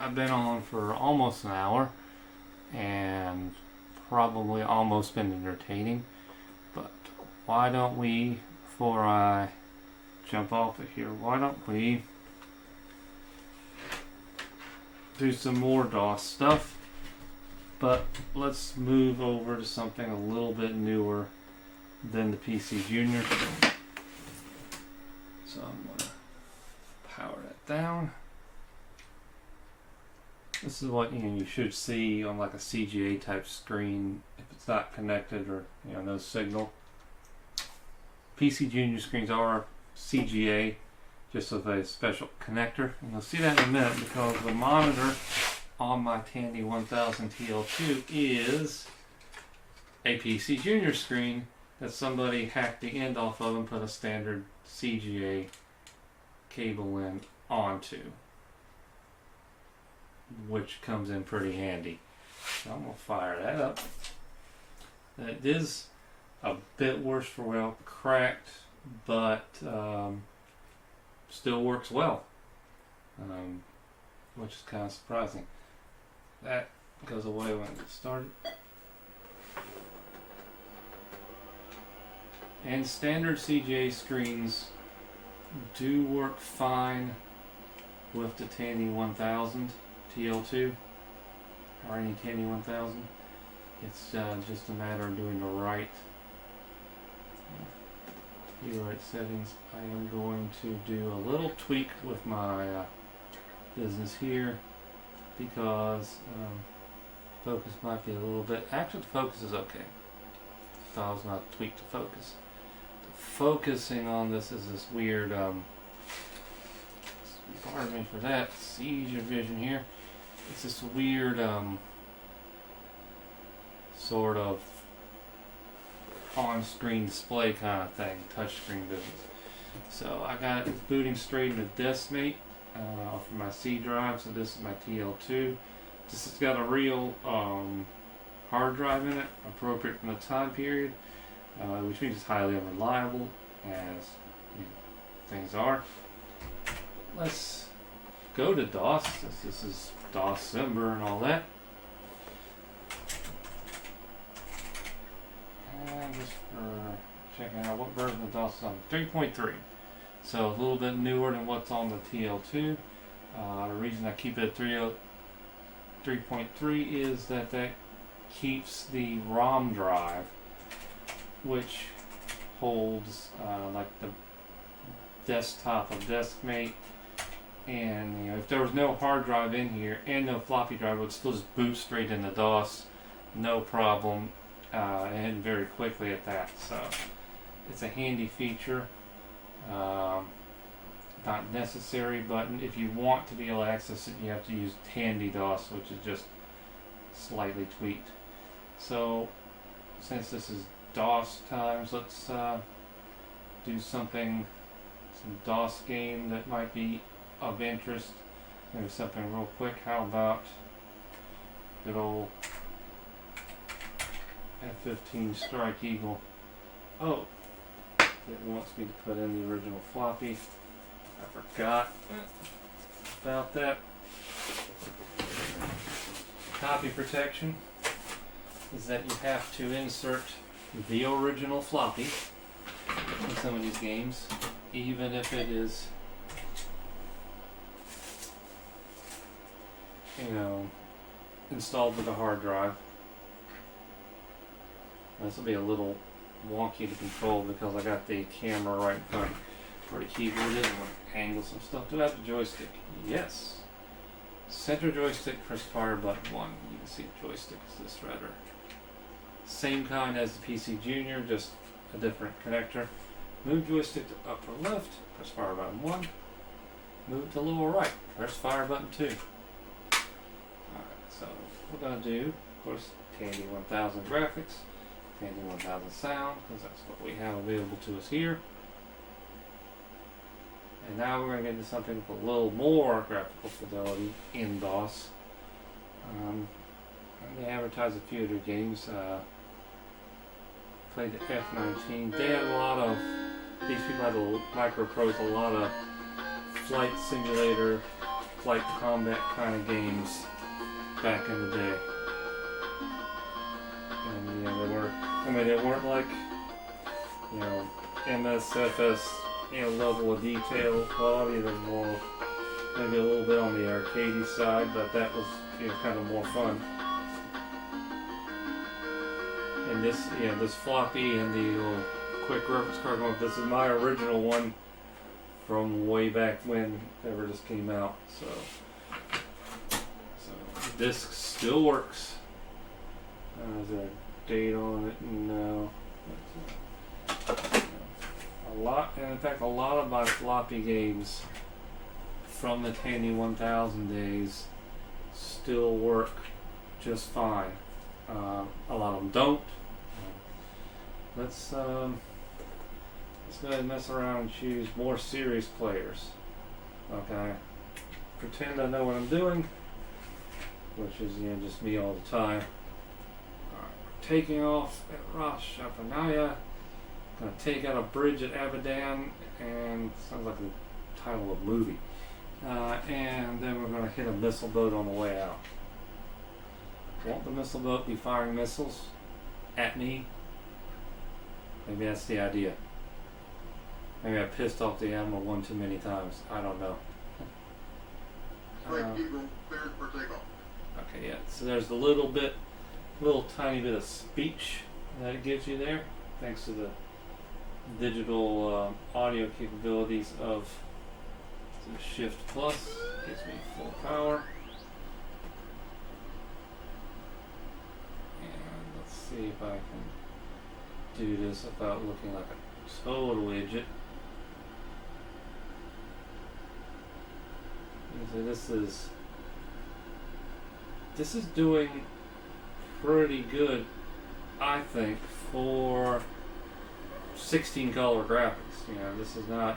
I've been on for almost an hour and probably almost been entertaining. But why don't we, before I jump off of here, why don't we do some more DOS stuff? But let's move over to something a little bit newer than the PcJr. So I'm going to power that down. This is what you should see on like a CGA type screen if it's not connected or no signal. PcJr screens are CGA, just with a special connector, and you'll see that in a minute because the monitor on my Tandy 1000 TL2 is a PcJr screen that somebody hacked the end off of and put a standard CGA cable in onto, which comes in pretty handy. So I'm going to fire that up. It is a bit worse for wear, cracked, but still works well, which is kind of surprising. that goes away when I get started. And standard CJ screens do work fine with the Tandy 1000 TL2 or any Tandy 1000. It's just a matter of doing the right settings. I am going to do a little tweak with my business here because focus might be a little bit. Actually, the focus is okay. The dial's not tweaked to focus. Focusing on this is this weird, pardon me for that, seizure vision here. It's this weird, sort of on-screen display kind of thing, touchscreen business. So I got it booting straight into Doscember off of my C drive. So this is my TL2. This has got a real hard drive in it, appropriate from the time period. Which means it's highly unreliable, as things are. Let's go to DOS, since this is Doscember and all that. And just for checking out what version of DOS is on, 3.3. So a little bit newer than what's on the TL2. The reason I keep it at 3.3 is that keeps the ROM drive, which holds like the desktop of Deskmate, and if there was no hard drive in here and no floppy drive, it would still just boot straight into DOS, no problem, and very quickly at that. So it's a handy feature, not necessary, but if you want to be able to access it, you have to use Tandy DOS, which is just slightly tweaked. So since this is DOS times, let's do some DOS game that might be of interest. Maybe something real quick. How about good old F-15 Strike Eagle? Oh, it wants me to put in the original floppy. I forgot about that. Copy protection is that you have to insert the original floppy in some of these games, even if it is, installed with a hard drive. This will be a little wonky to control because I got the camera right in front where the keyboard is. I'm going to angle some stuff. Do I have the joystick? Yes. Center joystick, press fire button 1. You can see the joystick is this rather. Same kind as the PcJr, just a different connector. Move joystick to upper left, press fire button 1. Move to lower right, press fire button 2. Alright, so we're going to do, of course, Tandy 1000 graphics, Tandy 1000 sound, because that's what we have available to us here. And now we're going to get into something with a little more graphical fidelity in DOS. They advertise a few of their games. Played the F-19. They had a lot of, these people had micro-pros, a lot of flight simulator, flight combat kind of games back in the day. And they weren't like, MSFS, level of detail quality. They're more, maybe a little bit on the arcadey side, but that was kind of more fun. And this floppy and the little quick reference card going, this is my original one from way back when ever this came out. So the disc still works. Is there a date on it? No. In fact, a lot of my floppy games from the Tandy 1000 days still work just fine. A lot of them don't. Let's go ahead and mess around and choose more serious players. Okay, pretend I know what I'm doing, which is just me all the time. Alright, we're taking off at Rosh Hashanah. Gonna take out a bridge at Abadan, and sounds like the title of a movie. And then we're gonna hit a missile boat on the way out. Won't the missile boat be firing missiles at me? Maybe that's the idea. Maybe I pissed off the animal one too many times. I don't know. Okay, yeah. So there's the little tiny bit of speech that it gives you there, thanks to the digital audio capabilities of the Shift Plus. Gives me full power. And let's see if I can do this without looking like a total idiot. So this is doing pretty good, I think, for 16 color graphics. You know, this is not,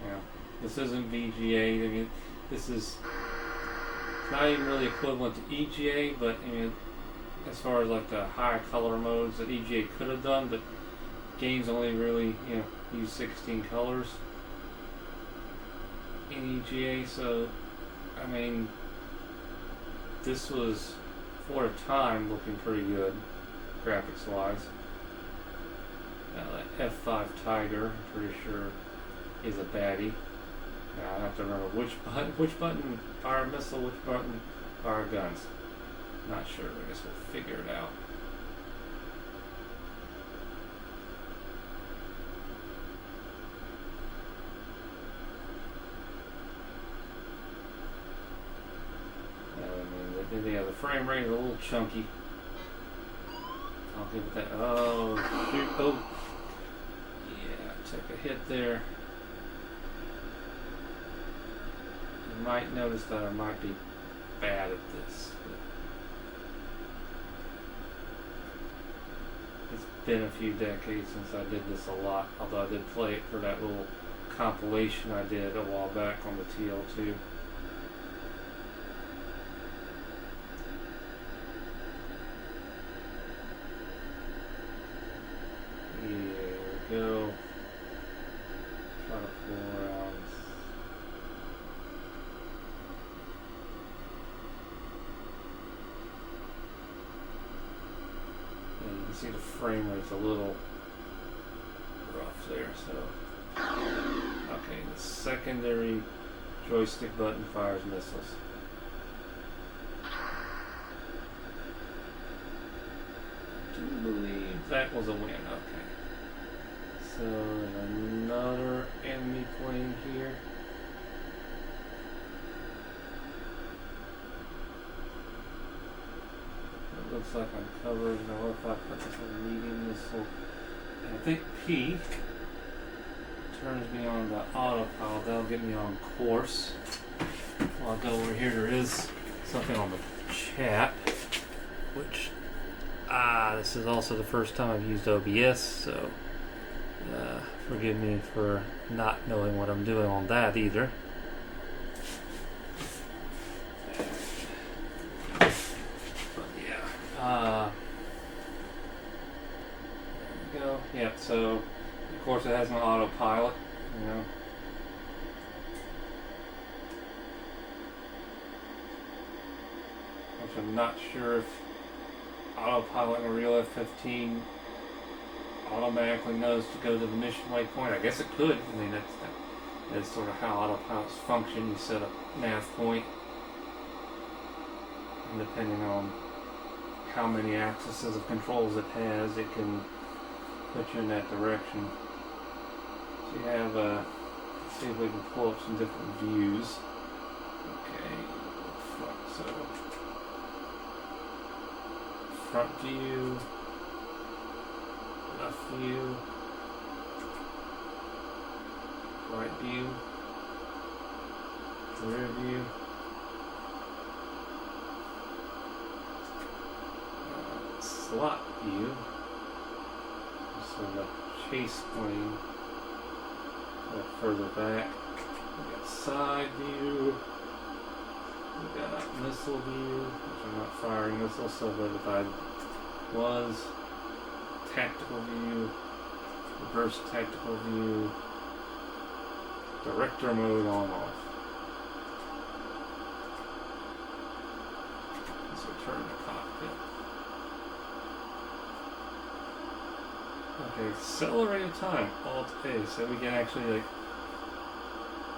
you know, this isn't VGA. I mean, this is not even really equivalent to EGA, but I mean, as far as like the high color modes that EGA could have done, but games only really, you know, use 16 colors in EGA. So I mean, this was for a time looking pretty good graphics wise. Now that F5 Tiger, I'm pretty sure, is a baddie. Now I have to remember which button fire a missile, which button fire guns. Not sure. I guess we'll figure it out. I mean, the frame rate is a little chunky. I'll give it that. Oh, shoot. Oh. Yeah, took a hit there. You might notice that I might be bad at this. It's been a few decades since I did this a lot, although I did play it for that little compilation I did a while back on the TL2. Go. Try to pull around. And you can see the frame rate's a little rough there, so. Okay, the secondary joystick button fires missiles. I do believe that was a win, okay. So another enemy plane here. It looks like I'm covered. Now if I put this on medium missile, and I think P turns me on the autopilot. That'll get me on course. I'll go over here. There is something on the chat, which this is also the first time I've used OBS, so. Forgive me for not knowing what I'm doing on that either. But yeah, there we go. Yeah, so of course it has an autopilot, you know. Which I'm not sure if autopilot in a real F-15 automatically knows to go to the mission waypoint. I guess it could. I mean, that's sort of how autopilots function. You set a nav point, and depending on how many axes of controls it has, it can put you in that direction. So you have, let's see if we can pull up some different views. Okay, so front view, left view, right view, rear view, slot view, so the chase plane further back. We got side view, we got missile view, which I'm not firing missiles, so but if I was, tactical view, reverse tactical view, director mode on off. Let's return to cockpit. Okay, accelerated time, Alt A, so we can actually like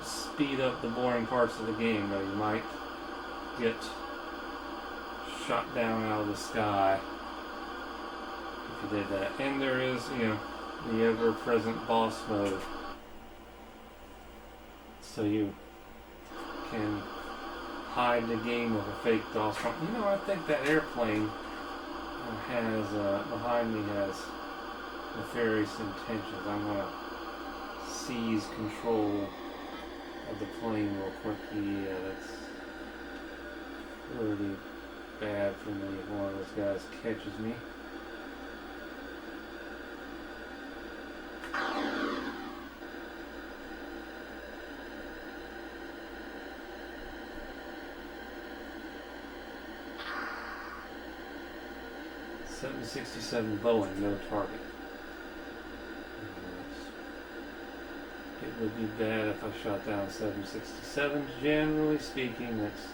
speed up the boring parts of the game. Though you might get shot down out of the sky if you did that. And there is, the ever-present boss mode, so you can hide the game with a fake Doscember. I think that airplane has behind me has nefarious intentions. I'm gonna seize control of the plane real quick. Yeah, that's pretty bad for me if one of those guys catches me. .767 Boeing, no target. It would be bad if I shot down 767s. Generally speaking, that's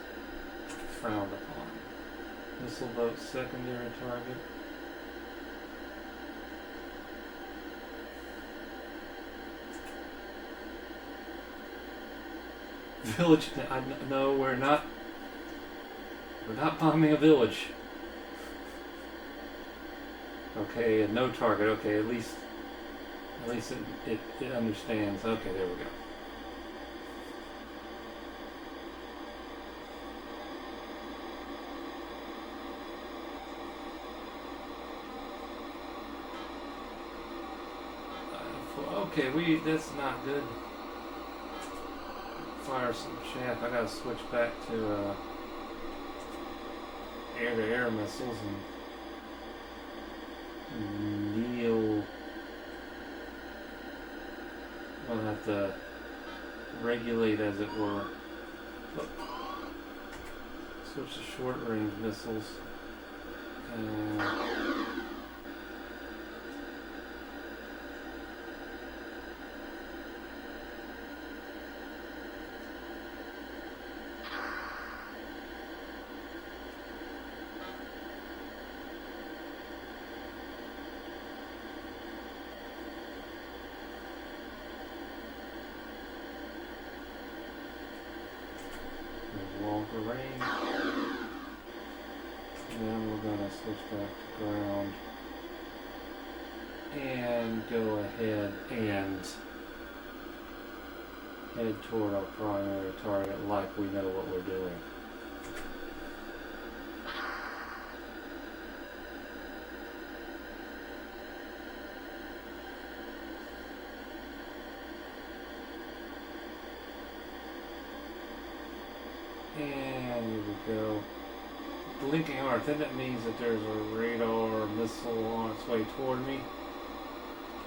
frowned upon. Missile boat, secondary target. Village. No, we're not. We're not bombing a village. Okay, and no target. Okay, at least it understands. Okay, there we go. Okay, that's not good. Fire some chaff. I gotta switch back to air-to-air missiles and deal. I'll have to regulate, as it were. Switch to short-range missiles. And longer range. Then we're going to switch back to ground and go ahead and head toward our primary target like we know what we're doing. And here we go. Blinking arc, then that means that there's a radar missile on its way toward me.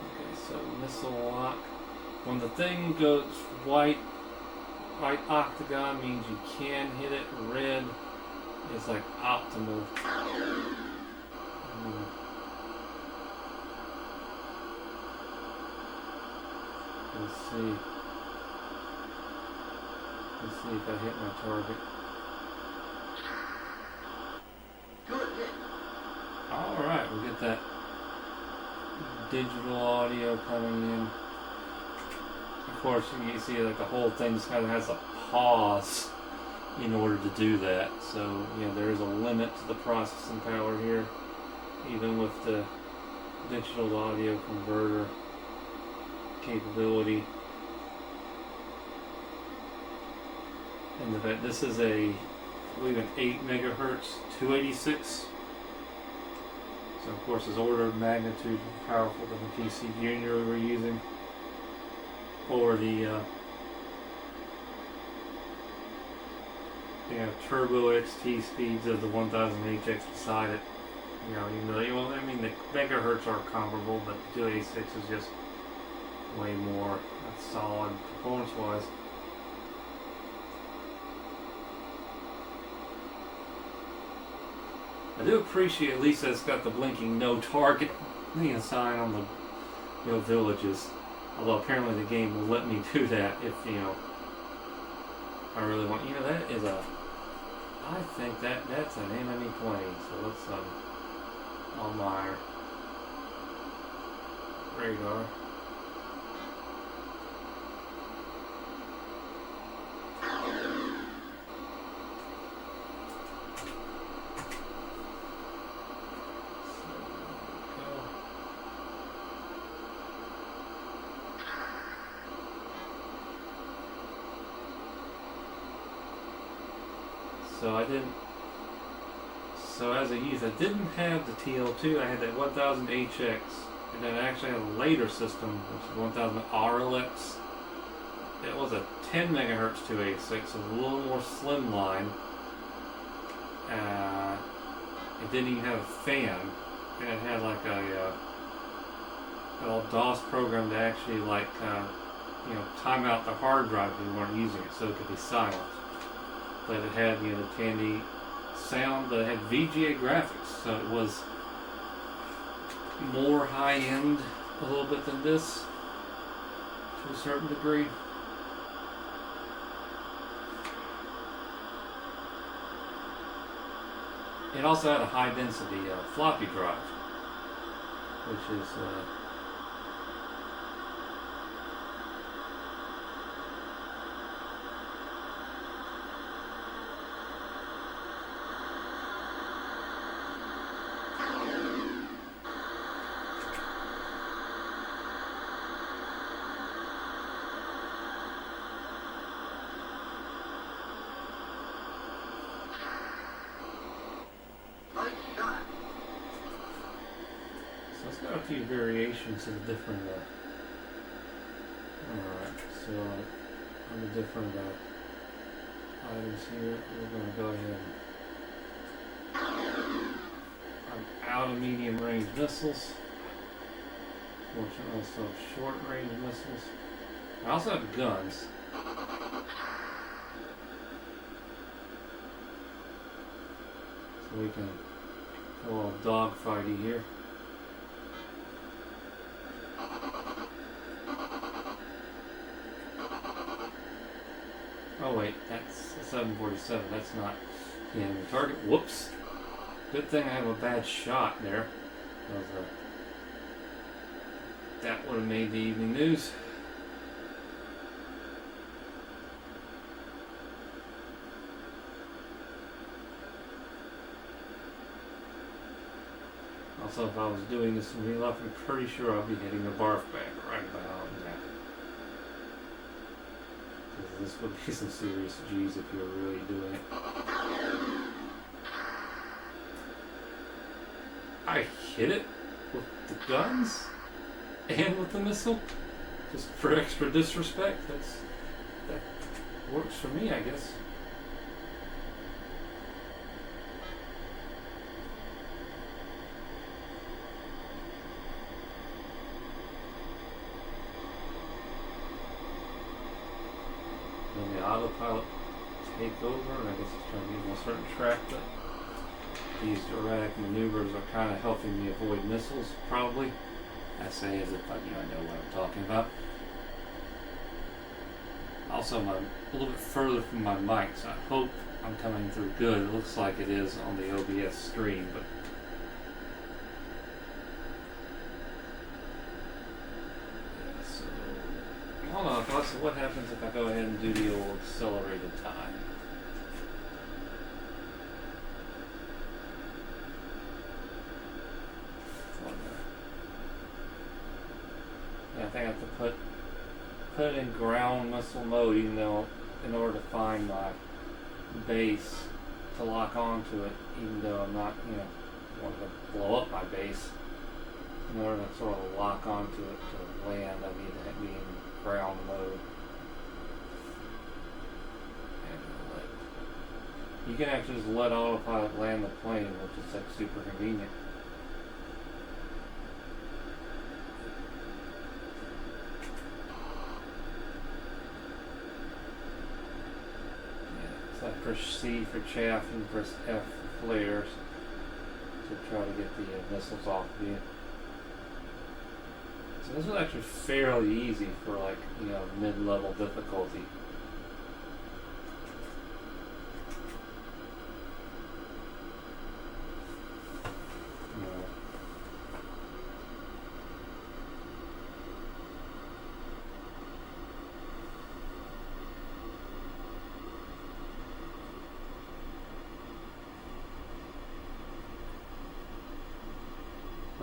Okay, so missile lock. When the thing goes white octagon means you can hit it. Red is like optimal. Let's see. Let's see if I hit my target. Alright, we'll get that digital audio coming in. Of course, you see like the whole thing just kind of has a pause in order to do that. So, there is a limit to the processing power here, even with the digital to audio converter capability. And the fact this is I believe an 8 megahertz 286. So of course it's order of magnitude more powerful than the PcJr we were using, or the turbo XT speeds of the 1000HX beside it. Even though the megahertz are comparable, but the 286 is just way more solid performance-wise. I do appreciate at least that it's got the blinking no target sign on the villages. Although apparently the game will let me do that if I really want. That is I think that's an enemy plane. So let's on my radar. So as a youth, I didn't have the TL2. I had that 1000 HX, and then I actually had a later system, which is 1000 RLX. It was a 10 megahertz 286, so a little more slimline. It didn't even have a fan, and it had like a old DOS program to actually time out the hard drive if you weren't using it, so it could be silent. But it had the Tandy sound, but it had VGA graphics, so it was more high end a little bit than this to a certain degree. It also had a high density floppy drive, which is a few variations of different alright, so on the different items here, we're going to go ahead and I'm out of medium range missiles. Fortunately, I still have short range missiles. I also have guns. So we can go all dogfighty here. Oh wait, that's a 747, that's not the enemy target. Whoops. Good thing I have a bad shot there. That would have made the evening news. Also, if I was doing this in real life, I'm pretty sure I'll be hitting a barf bag right about now. This would be some serious G's if you were really doing it. I hit it with the guns and with the missile, just for extra disrespect. That works for me, I guess. Then the autopilot take over, and I guess it's trying to use a certain track, but these erratic maneuvers are kind of helping me avoid missiles, probably. I say as if I know what I'm talking about. Also, I'm a little bit further from my mic, so I hope I'm coming through good. It looks like it is on the OBS stream, but hold on, so what happens if I go ahead and do the old accelerated time? Yeah, I think I have to put it in ground missile mode, even though in order to find my base to lock onto it, even though I'm not, wanting to blow up my base. In order to sort of lock onto it to land, I need to be in ground mode. And you can actually just let autopilot land the plane, which is like super convenient. Yeah, so I press C for chaff and press F for flares to try to get the missiles off of you. So this was actually fairly easy for mid-level difficulty.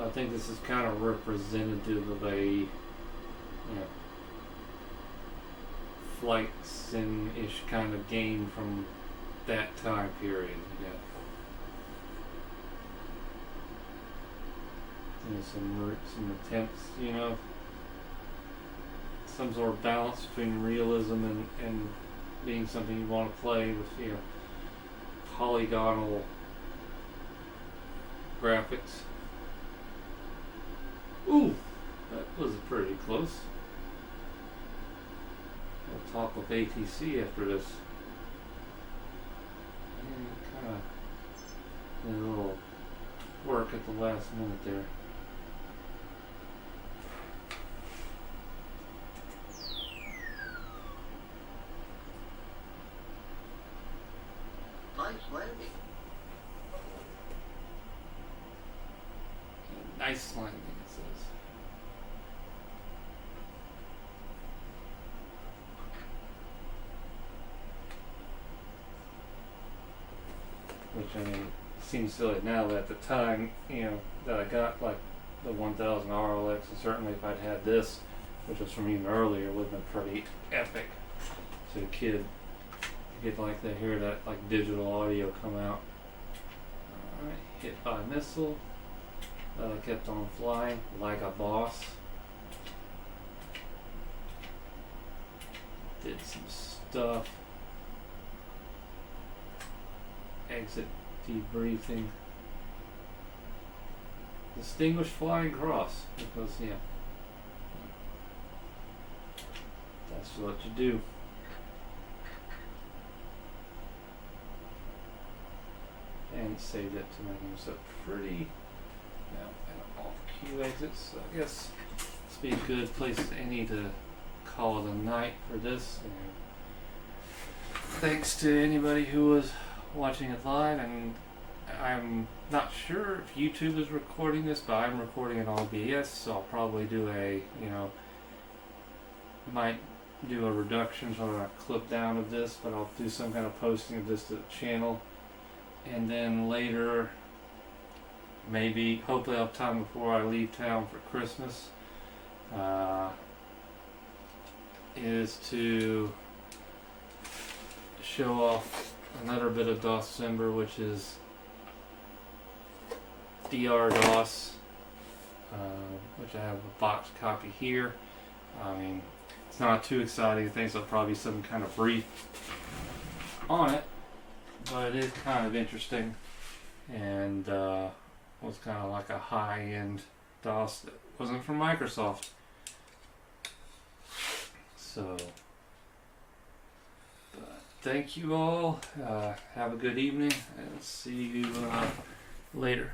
I think this is kind of representative of a flight sim-ish kind of game from that time period. Some attempts, some sort of balance between realism and being something you want to play with, polygonal graphics. Ooh, that was pretty close. I'll talk with ATC after this. And kind of did a little work at the last minute there. Nice landing. Nice landing, it says. Which, seems silly now, but at the time, that I got like the 1000 RLX, and certainly if I'd had this, which was from even earlier, would have been pretty epic. To a kid, to get like to hear that like digital audio come out. Alright, hit by a missile. Kept on flying like a boss. Did some stuff. Exit debriefing. Distinguished flying cross, because that's what you do. And saved it to make himself pretty. Now, and off queue exits. So I guess this would be a good place to call it a night for this. And thanks to anybody who was watching it live, and I'm not sure if YouTube is recording this, but I'm recording it on OBS, so I'll probably do might do a reduction or a clip down of this, but I'll do some kind of posting of this to the channel. And then later, hopefully I'll have time before I leave town for Christmas, is to show off another bit of Doscember, which is DR DOS, which I have a box copy here. It's not too exciting. I think there'll probably be some kind of brief on it, but it is kind of interesting, and was kind of like a high-end DOS that wasn't from Microsoft. So, thank you all. Have a good evening, and see you later.